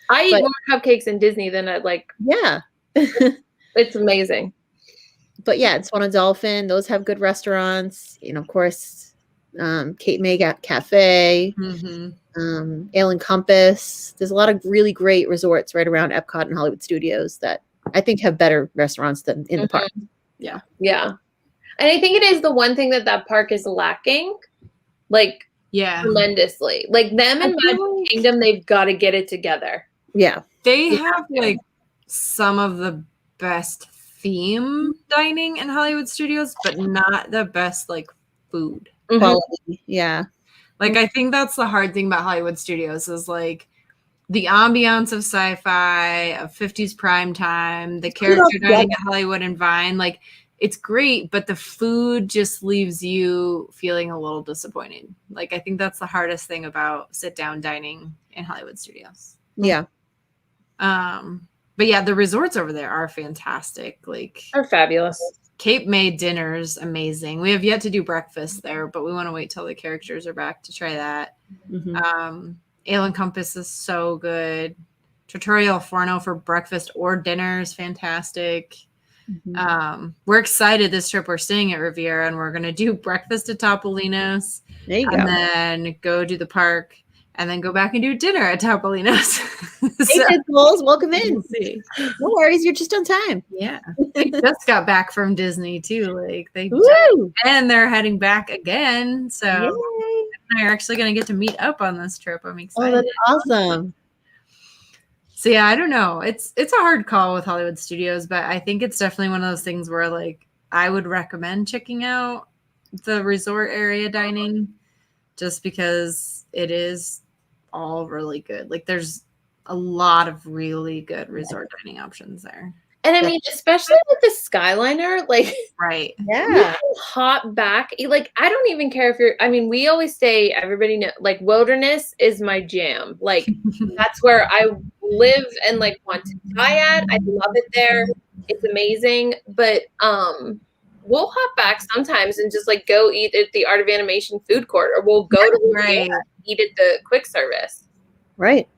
I eat more cupcakes in Disney than I'd like.
Yeah.
It's amazing.
But yeah, it's Swan and Dolphin. Those have good restaurants. Of course, Kate May Cafe, Ale and Compass. There's a lot of really great resorts right around Epcot and Hollywood Studios that I think have better restaurants than in the park.
Yeah. Yeah. And I think it is the one thing that park is lacking. Like, tremendously. Like them and Magic Kingdom, they've got to get it together.
Yeah.
They have like some of the best theme dining in Hollywood Studios, but not the best like food
quality. Yeah.
Like I think that's the hard thing about Hollywood Studios is like the ambiance of sci-fi, of 50s prime time, the character dining at Hollywood and Vine, like it's great, but the food just leaves you feeling a little disappointed. Like I think that's the hardest thing about sit down dining in Hollywood Studios.
Yeah.
But yeah, the resorts over there are fantastic. Like
are fabulous.
Cape May dinner's amazing. We have yet to do breakfast there, but we want to wait till the characters are back to try that. Ale and Compass is so good. Trattoria al Forno for breakfast or dinner is fantastic. We're excited this trip. We're staying at Riviera and we're going to do breakfast at Topolino's.
There you
and
go.
then go to the park and then go back and do dinner at Topolino's.
Hey, Pitbulls, welcome in.
We'll see.
No worries, you're just on time.
Yeah. They just got back from Disney too. Like
Woo!
and they're heading back again. So
Yay.
they're actually going to get to meet up on this trip. I'm excited.
Oh, that's awesome.
So yeah, I don't know. It's a hard call with Hollywood Studios, but I think it's definitely one of those things where like I would recommend checking out the resort area dining just because it is all really good. Like there's a lot of really good resort dining options there.
And I mean, especially with the Skyliner, like,
right.
Yeah.
You can hop back. Like, I don't even care if you're, I mean, we always say, everybody know, like, wilderness is my jam. Like, that's where I live and, like, want to die at. I love it there. It's amazing. But we'll hop back sometimes and just, like, go eat at the Art of Animation food court, or we'll go to
right.
eat at the quick service.
Right.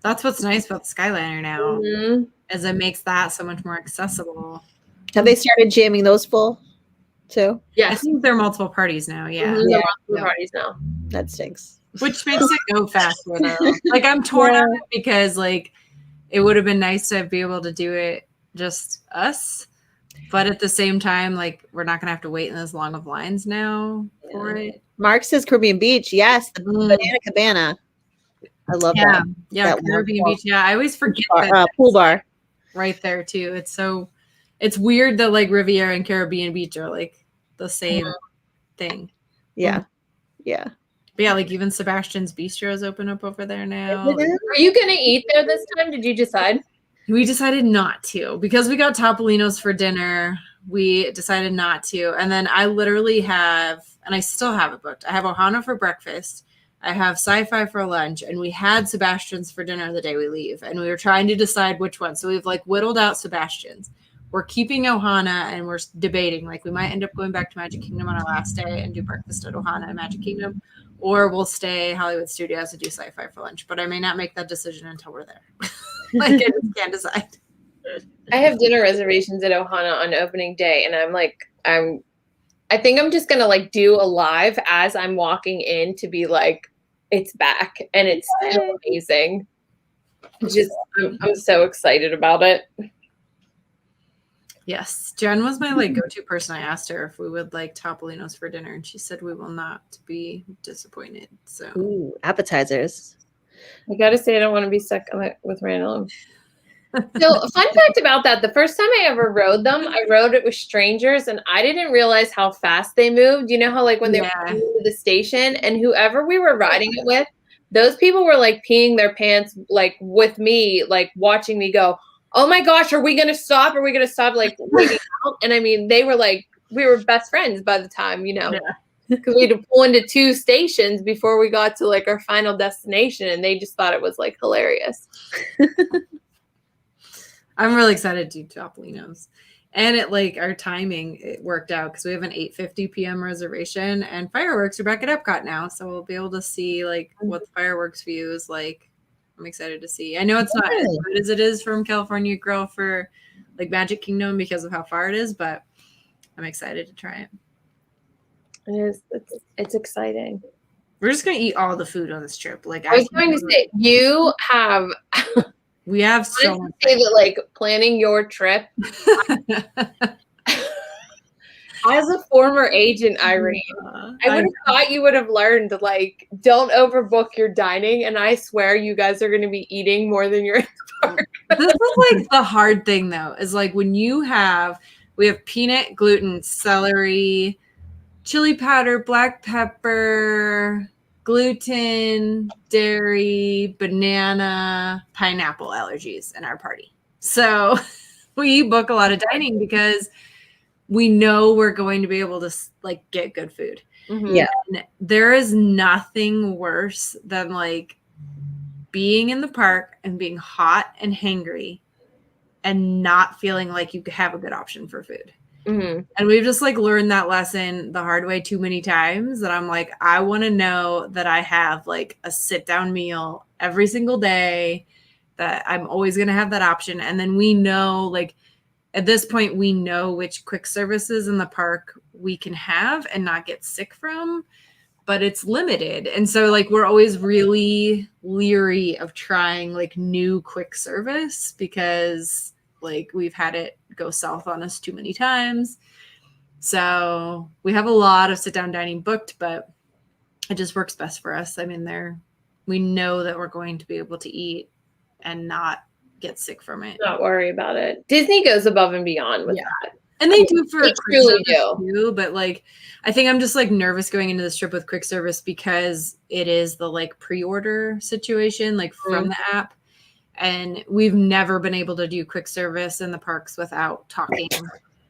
That's what's nice about the Skyliner now.
Mm-hmm.
As it makes that so much more accessible.
Have they started jamming those full too?
Yeah,
I think there are multiple parties now. Yeah,
there are multiple parties now.
That stinks.
Which makes it go faster though. Like I'm torn on it because like it would have been nice to be able to do it just us, but at the same time, like we're not gonna have to wait in as long of lines now for it.
Mark says Caribbean Beach. Yes, the Banana Cabana. I love that.
Yeah,
that
Caribbean Beach. Yeah, I always forget
that pool bar
right there too. It's weird that like Riviera and Caribbean Beach are like the same thing.
Yeah. Yeah.
But yeah, like even Sebastian's Bistro's open up over there now.
Are you gonna eat there this time? Did you decide?
We decided not to because we got Topolino's for dinner. We decided not to. And then I literally have, and I still have it booked. I have Ohana for breakfast. I have Sci-Fi for lunch, and we had Sebastian's for dinner the day we leave, and we were trying to decide which one. So we've like whittled out Sebastian's. We're keeping Ohana, and we're debating like we might end up going back to Magic Kingdom on our last day and do breakfast at Ohana and Magic Kingdom, or we'll stay Hollywood Studios and do Sci-Fi for lunch. But I may not make that decision until we're there. Like I just can't decide.
I have dinner reservations at Ohana on opening day, and I think I'm just gonna like do a live as I'm walking in to be like, it's back and it's so amazing. I'm so excited about it.
Yes, Jen was my like go-to person. I asked her if we would like Topolino's for dinner, and she said we will not be disappointed. So,
ooh, appetizers.
I gotta say, I don't want to be stuck with random. So, a fun fact about that, the first time I ever rode them, I rode it with strangers, and I didn't realize how fast they moved. You know how, like, when they were coming to the station, and whoever we were riding it with, those people were, like, peeing their pants, like, with me, like, watching me go, oh, my gosh, are we going to stop? Are we going to stop, like, waiting out? And, I mean, they were, like, we were best friends by the time, you know. Because we had to pull into 2 stations before we got to, like, our final destination, and they just thought it was, like, hilarious.
I'm really excited to do Topolino's. And it like our timing, it worked out because we have an 8:50 p.m. reservation and fireworks are back at Epcot now. So we'll be able to see like what the fireworks view is like. I'm excited to see. I know it's not as good as it is from California Grill for like Magic Kingdom because of how far it is, but I'm excited to try it.
It is. It's exciting.
We're just gonna eat all the food on this trip. Like
I was going to say, you have.
We have so much.
Say that, like, planning your trip. As a former agent, Irene, I would have thought you would have learned, like, don't overbook your dining. And I swear you guys are going to be eating more than you're in the park.
This is like the hard thing, though, is like when we have peanut, gluten, celery, chili powder, black pepper, gluten, dairy, banana, pineapple allergies in our party. So we book a lot of dining because we know we're going to be able to like get good food.
Mm-hmm. Yeah.
And there is nothing worse than like being in the park and being hot and hangry and not feeling like you have a good option for food.
Mhm.
And we've just like learned that lesson the hard way too many times that I'm like, I want to know that I have like a sit down meal every single day, that I'm always going to have that option. And then we know, like, at this point, we know which quick services in the park we can have and not get sick from, but it's limited. And so like, we're always really leery of trying like new quick service because like we've had it go south on us too many times. So we have a lot of sit down dining booked, but it just works best for us. I mean, we know that we're going to be able to eat and not get sick from it.
Not worry about it. Disney goes above and beyond with that.
And they do for
They truly do.
too, but like I think I'm just like nervous going into this trip with quick service because it is the like pre-order situation, like from the app. And we've never been able to do quick service in the parks without talking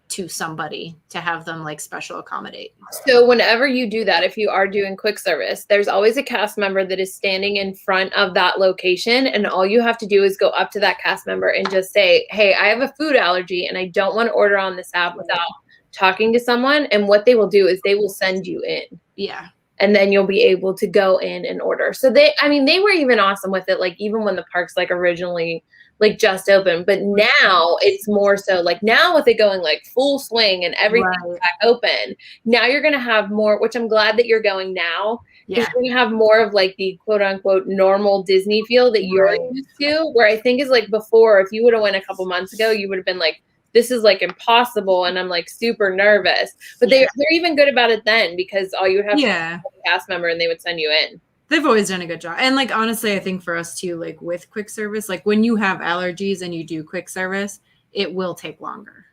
to somebody to have them like special accommodate.
So whenever you do that, if you are doing quick service, there's always a cast member that is standing in front of that location. And all you have to do is go up to that cast member and just say, hey, I have a food allergy and I don't want to order on this app without talking to someone. And what they will do is they will send you in.
Yeah.
And then you'll be able to go in and order. So they were even awesome with it. Like even when the parks like originally like just open, but now it's more so like now with it going like full swing and everything's back open, now you're going to have more, which I'm glad that you're going now. You're going to have more of like the quote unquote normal Disney feel that you're used to, where I think is like before, if you would have went a couple months ago, you would have been like, this is like impossible. And I'm like super nervous, but they're even good about it then because all you would have to have a cast member and they would send you in.
They've always done a good job. And like, honestly, I think for us too, like with quick service, like when you have allergies and you do quick service, it will take longer.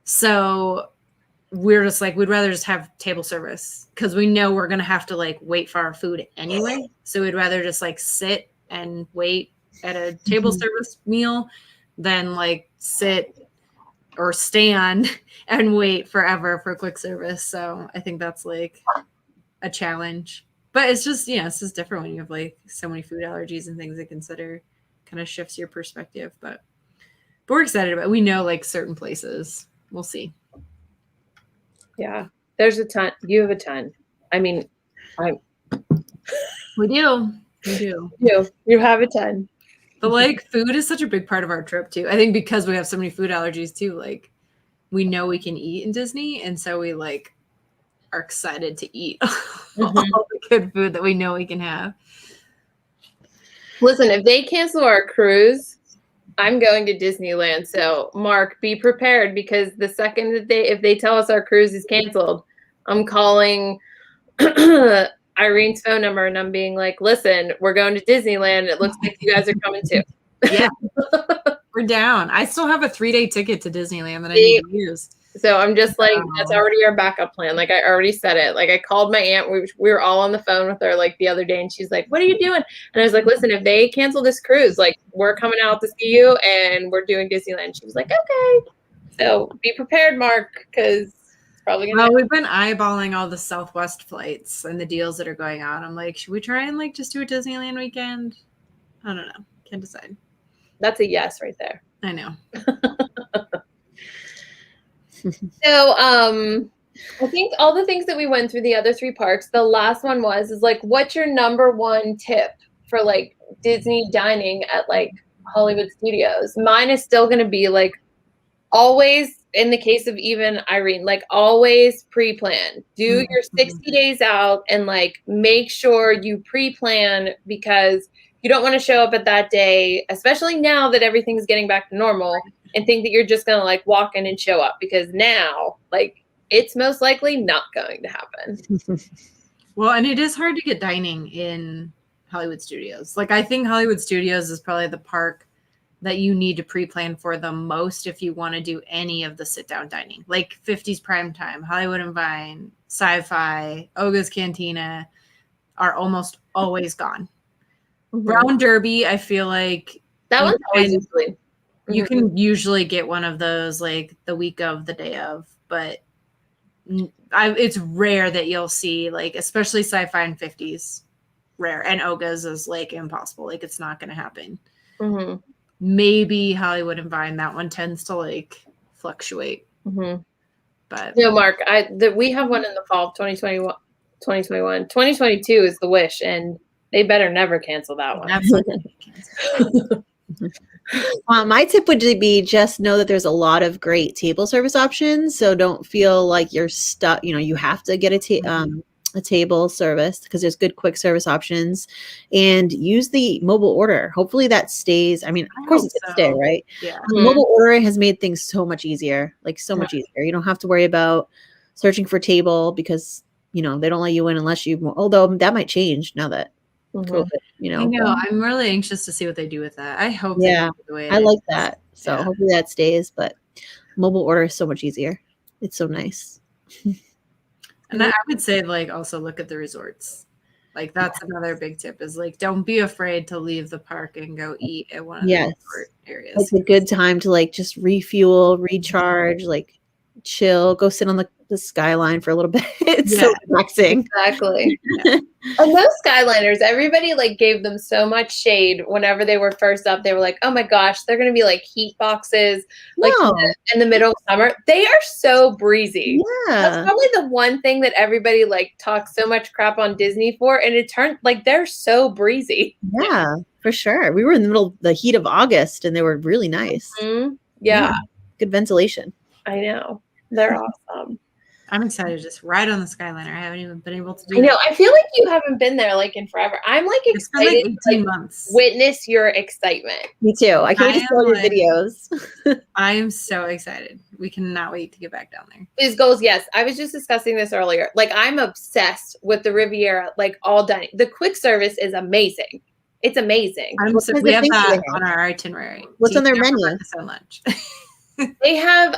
So we're just like, we'd rather just have table service because we know we're going to have to like wait for our food anyway. So we'd rather just like sit and wait at a table service meal than like sit or stand and wait forever for quick service. So I think that's like a challenge. But it's just, it's just different when you have like so many food allergies and things to consider. Kind of shifts your perspective, but we're excited about it. We know like certain places. We'll see.
Yeah, there's a ton. You have a ton. I mean,
we do. We do.
You have a ton.
But like food is such a big part of our trip too. I think because we have so many food allergies too, like we know we can eat in Disney. And so we like are excited to eat all the good food that we know we can have.
Listen, if they cancel our cruise, I'm going to Disneyland. So Mark, be prepared because the second that if they tell us our cruise is canceled, I'm calling Irene's phone number and I'm being like, listen, we're going to Disneyland. It looks like you guys are coming too.
Yeah. We're down. I still have a 3-day ticket to Disneyland that I need to use.
So I'm just like, that's already our backup plan. Like I already said it. Like I called my aunt. We were all on the phone with her like the other day and she's like, what are you doing? And I was like, listen, if they cancel this cruise, like we're coming out to see you and we're doing Disneyland. She was like, okay. So be prepared, Mark, because it's probably going to
Well, we've been eyeballing all the Southwest flights and the deals that are going on. I'm like, should we try and like just do a Disneyland weekend? I don't know. Can't decide.
That's a yes right there.
I know.
So I think all the things that we went through the other 3 parks, the last one is like, what's your number 1 tip for like Disney dining at like Hollywood Studios? Mine is still going to be like always, in the case of even Irene, like always pre-plan. Do your 60 days out and like make sure you pre-plan because you don't want to show up at that day, especially now that everything's getting back to normal, and think that you're just going to like walk in and show up because now like it's most likely not going to happen.
Well, and it is hard to get dining in Hollywood Studios. Like I think Hollywood Studios is probably the park that you need to pre-plan for the most if you want to do any of the sit-down dining. Like 50s Primetime, Hollywood and Vine, Sci-Fi, Oga's Cantina are almost always gone. Brown Derby, I feel like
that one's always usually.
You can usually get one of those like the week of, the day of, but it's rare that you'll see like, especially Sci-Fi and 50s, rare. And Oga's is like impossible. Like it's not going to happen. Maybe Hollywood and Vine, that one tends to like fluctuate. But
No, Mark, we have one in the fall of 2021. 2022 is the Wish, and they better never cancel that one.
absolutely.
My tip would be just know that there's a lot of great table service options. So don't feel like you're stuck. You have to get a table service because there's good quick service options, and use the mobile order. Hopefully that stays. I mean, of course it's going to stay, right?
Yeah.
Mobile ordering has made things so much easier, like so much easier. You don't have to worry about searching for table because, they don't let you in unless although that might change now that COVID,
I know. I'm really anxious to see what they do with that. I hope
yeah,
they do the way
I like that. So
Yeah.
hopefully that stays, but mobile order is so much easier. It's so nice.
And I would say, like, also look at the resorts. Like, that's another big tip is, like, don't be afraid to leave the park and go eat at one of the resort areas.
It's a good time to, like, just refuel, recharge, like, chill, go sit on the skyline for a little bit. It's so relaxing.
Exactly. And those Skyliners, everybody, like, gave them so much shade whenever they were first up. They were like, oh my gosh, they're going to be like heat boxes, like in the middle of summer. They are so breezy.
Yeah.
That's probably the one thing that everybody, like, talks so much crap on Disney for. And it turned, like, they're so breezy.
Yeah, for sure. We were in the middle of the heat of August and they were really nice.
Mm-hmm. Yeah.
Good ventilation.
I know. They're awesome.
I'm excited to just ride on the Skyliner. I haven't even been able to do
I know.
that.
I feel like you haven't been there, like, in forever. I'm, like,
It's been like
excited
18
to
months.
witness your excitement.
Me too. I can't wait to see all your videos.
I am so excited. We cannot wait to get back down there.
His goals, yes. I was just discussing this earlier. Like, I'm obsessed with the Riviera, like, all dining. The quick service is amazing. It's amazing.
We have that on our itinerary.
What's on their menu?
So much.
They have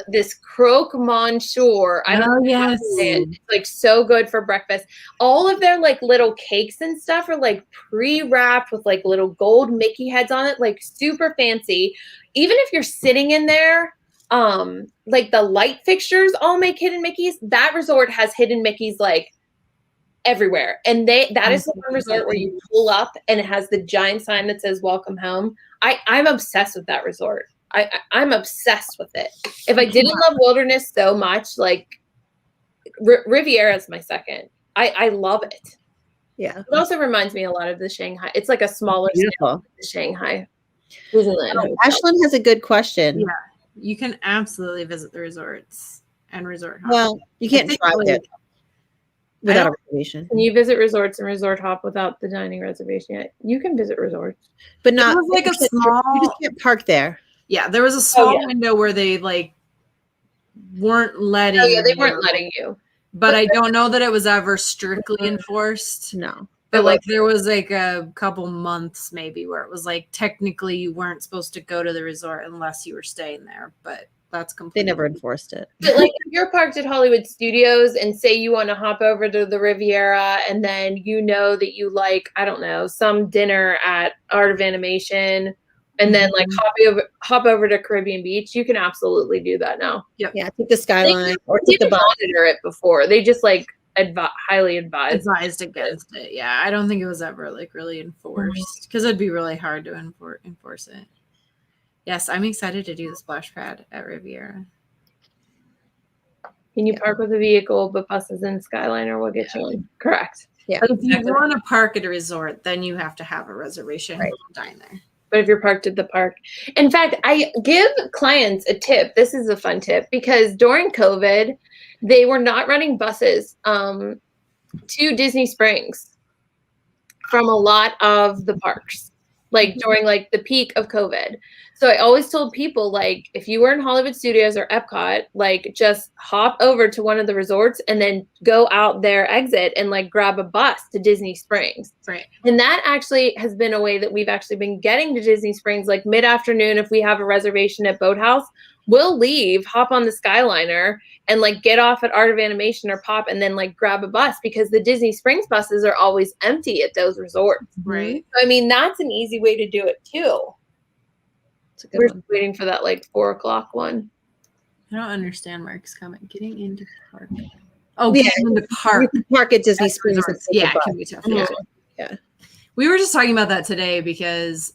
this croque monsieur. I don't know how to say it. It's, like, so good for breakfast. All of their, like, little cakes and stuff are, like, pre-wrapped with, like, little gold Mickey heads on it, like, super fancy. Even if you're sitting in there, like, the light fixtures all make hidden Mickeys. That resort has hidden Mickeys, like, everywhere. And that is the one resort where you pull up and it has the giant sign that says welcome home. I'm obsessed with that resort. I'm obsessed with it. If I didn't love Wilderness so much, like, Riviera is my second. I love it.
Yeah.
It also reminds me a lot of the Shanghai. It's like a smaller scale of the Shanghai Disneyland.
Ashlyn has a good question.
Yeah. You can absolutely visit the resorts and resort hop.
Well, you can't drive it without a reservation.
Can you visit resorts and resort hop without the dining reservation yet? You can visit resorts.
But not
like a small.
You just can't park there.
Yeah, there was a small window where they, like, weren't letting.
Oh yeah, they weren't letting you.
But I don't know that it was ever strictly enforced.
No.
But, like, there was, like, a couple months maybe where it was, like, technically you weren't supposed to go to the resort unless you were staying there. But that's completely.
They never enforced it.
But, like, if you're parked at Hollywood Studios and say you want to hop over to the Riviera and then you know that you like, I don't know, some dinner at Art of Animation and then, like, hop over to Caribbean Beach, you can absolutely do that now.
Yep. Yeah, take the Skyline or take the bus.
Monitor it before. They just, like, highly advised
against it. Yeah, I don't think it was ever, like, really enforced because it'd be really hard to enforce it. Yes, I'm excited to do the splash pad at Riviera.
Can you park with a vehicle, but buses and Skyliner will get you in? Correct.
Yeah.
But if you want to park at a resort, then you have to have a reservation and dine there.
But if you're parked at the park. In fact, I give clients a tip. This is a fun tip because during COVID, they were not running buses to Disney Springs from a lot of the parks, like during, like, the peak of COVID. So I always told people, like, if you were in Hollywood Studios or Epcot, like, just hop over to one of the resorts and then go out their exit and, like, grab a bus to Disney Springs.
Right.
And that actually has been a way that we've actually been getting to Disney Springs, like, mid-afternoon. If we have a reservation at Boathouse, we'll leave, hop on the Skyliner and, like, get off at Art of Animation or Pop and then, like, grab a bus because the Disney Springs buses are always empty at those resorts.
Right.
So, I mean, that's an easy way to do it too. We're waiting for that, like, 4:00 one.
I don't understand Mark's comment. Getting into park. Oh, getting into park.
Park at Disney Springs.
Yeah, it can be tough. Yeah. We were just talking about that today because,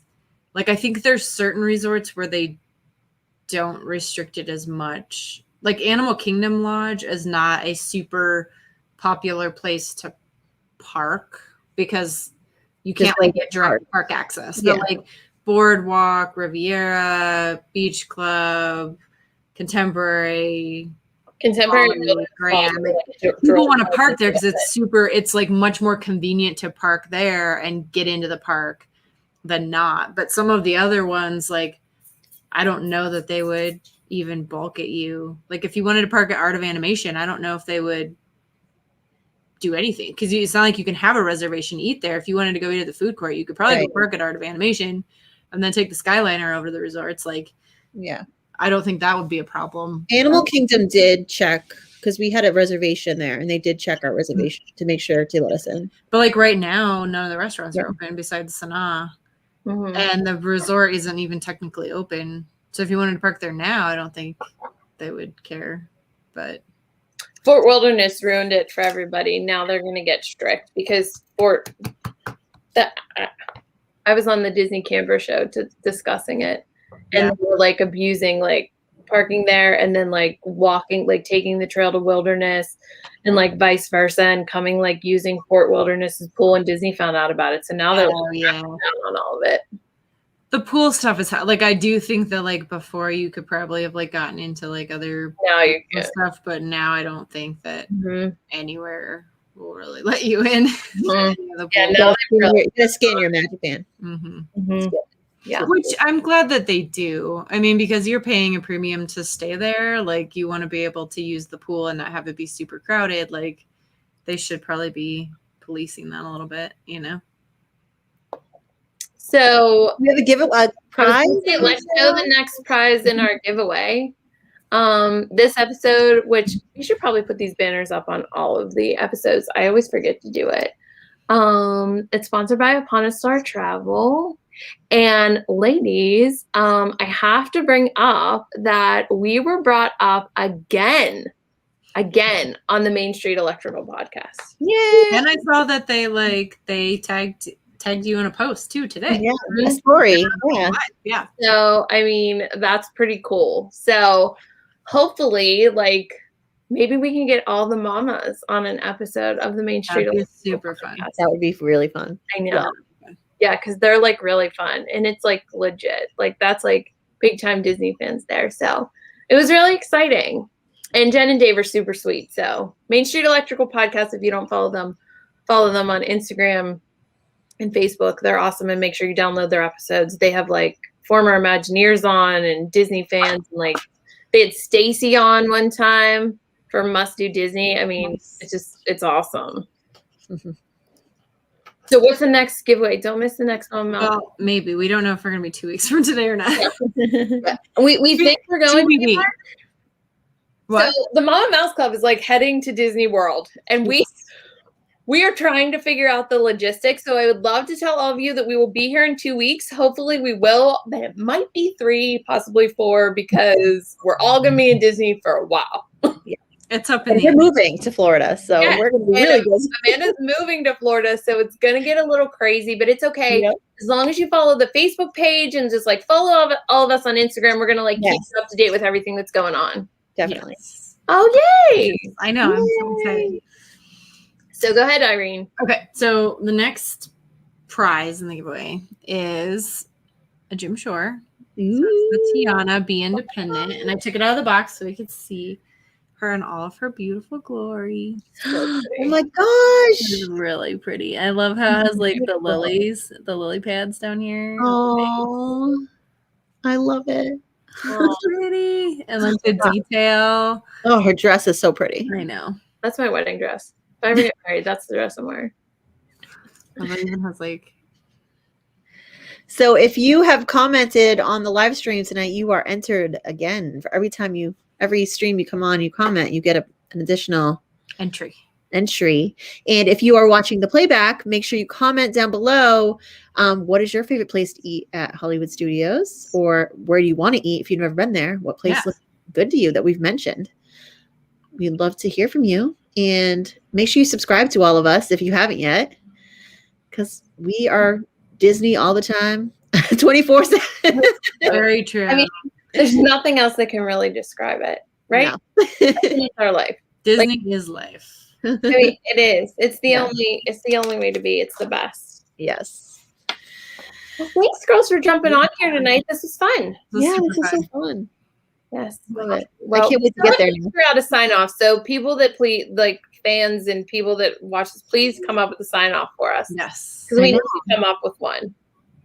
like, I think there's certain resorts where they don't restrict it as much like Animal Kingdom Lodge is not a super popular place to park because you can't like get direct park access. But like Boardwalk, Riviera, Beach Club, Contemporary, Grand, people want to park there because it's like much more convenient to park there and get into the park than not. But some of the other ones, like, I don't know that they would even bulk at you. Like if you wanted to park at Art of Animation, I don't know if they would do anything because it's not like you can have a reservation eat there. If you wanted to go eat at the food court, you could probably go park at Art of Animation and then take the Skyliner over to the resorts. Like, I don't think that would be a problem.
Animal Kingdom did check because we had a reservation there and they did check our reservation to make sure to let us in.
But like right now, none of the restaurants are open besides Sanaa. And the resort isn't even technically open. So if you wanted to park there now, I don't think they would care. But
Fort Wilderness ruined it for everybody. Now they're going to get strict because I was on the Disney Camper Show discussing it, and they were like abusing like parking there and then like walking, like taking the trail to Wilderness and like vice versa and coming like using Fort Wilderness's pool, and Disney found out about it. So now they're down on all of it.
The pool stuff is like, I do think that like before you could probably have like gotten into like other stuff, but now I don't think that anywhere will really let you in.
Now you gotta scan your Magic Band.
Yeah, which I'm glad that they do. I mean, because you're paying a premium to stay there, like you want to be able to use the pool and not have it be super crowded. Like they should probably be policing that a little bit, you know.
So
we have a giveaway prize.
Let's know the next prize in our giveaway. This episode, which we should probably put these banners up on all of the episodes. I always forget to do it. It's sponsored by Upon a Star Travel. And ladies, I have to bring up that we were brought up again on the Main Street Electrical podcast.
Yeah.
And I saw that they tagged you in a post too today.
Yeah, a story.
Yeah. So I mean, that's pretty cool. So hopefully, like maybe we can get all the mamas on an episode of the Main Street.
That'd be super fun.
That would be really fun.
I know. Yeah, because they're like really fun and it's like legit. Like that's like big time Disney fans there. So it was really exciting. And Jen and Dave are super sweet. So Main Street Electrical Podcast, if you don't follow them on Instagram and Facebook. They're awesome, and make sure you download their episodes. They have like former Imagineers on and Disney fans, and like they had Stacy on one time for Must Do Disney. I mean, it's awesome. So what's the next giveaway? Don't miss the next one.
Well, maybe. We don't know if we're going to be 2 weeks from today or not.
We think we're going to be.
What?
So the Mama Mouse Club is like heading to Disney World, and we are trying to figure out the logistics. So I would love to tell all of you that we will be here in 2 weeks. Hopefully we will, but it might be 3, possibly 4, because we're all going to be in Disney for a while.
It's up in the
We're moving to Florida, so we're going to be really good.
Amanda's moving to Florida, so it's going to get a little crazy, but it's okay. Yep. As long as you follow the Facebook page and just like follow all of us on Instagram, we're going to like keep you up to date with everything that's going on.
Definitely.
Yes. Oh, yay!
I know. I'm so excited.
So go ahead, Irene.
Okay, so the next prize in the giveaway is a Jim Shore. So it's the Tiana Be Independent, and I took it out of the box so we could see her in all of her beautiful glory.
Oh my gosh.
It's really pretty. I love how it has like the lily pads down here.
Oh, I love it.
Oh, pretty. And like the detail.
Oh, her dress is so pretty.
I know.
That's my wedding dress. If I ever get married, that's the dress I'm wearing.
And it even has like.
So if you have commented on the live stream tonight, you are entered again. For every stream you come on, you comment, you get an additional
entry.
And if you are watching the playback, make sure you comment down below. What is your favorite place to eat at Hollywood Studios, or where do you want to eat if you've never been there? What place looks good to you that we've mentioned? We'd love to hear from you, and make sure you subscribe to all of us if you haven't yet, because we are Disney all the time, 24/7.
Very true.
I mean, there's nothing else that can really describe it. right?
No.
It's our life.
Disney is life.
I mean, it is. It's the only way to be. It's the best.
Yes.
Well, thanks, girls, for jumping on here tonight. This is fun.
Yeah, this is so fun.
Yes, love it.
I can't wait to get there now.
Figure out a sign off. So people that please, like fans and people that watch this, please come up with a sign off for us.
Yes.
Because we need to come up with one.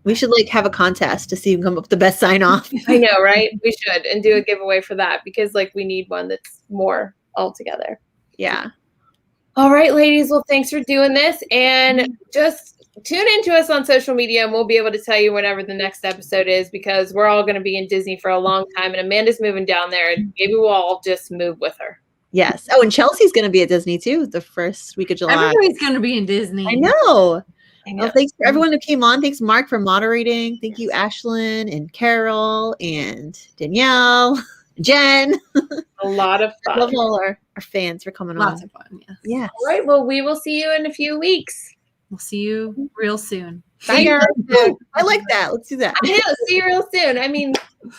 We should like have a contest to see who can come up with the best sign off.
I know, right? We should, and do a giveaway for that, because like we need one that's more all together.
Yeah.
All right, ladies. Well, thanks for doing this, and just tune into us on social media, and we'll be able to tell you whenever the next episode is, because we're all going to be in Disney for a long time, and Amanda's moving down there, and maybe we'll all just move with her.
Yes. Oh, and Chelsea's going to be at Disney too the first week of July.
Everybody's going to be in Disney.
I know.
I know.
Well, thanks for everyone who came on. Thanks, Mark, for moderating. Thank you, Ashlyn and Carol and Danielle, Jen.
A lot of fun.
Love all our fans for coming
Lots
on.
of fun. Yes.
Yes.
All right. Well, we will see you in a few weeks.
We'll see you real soon.
Bye, girls.
I like that. Let's do that.
I know. See you real soon. I mean,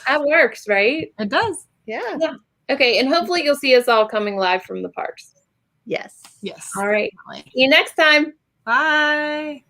that works, right?
It does.
Yeah.
Okay. And hopefully you'll see us all coming live from the parks.
Yes.
Yes.
All right.
Definitely.
See you next time.
Bye.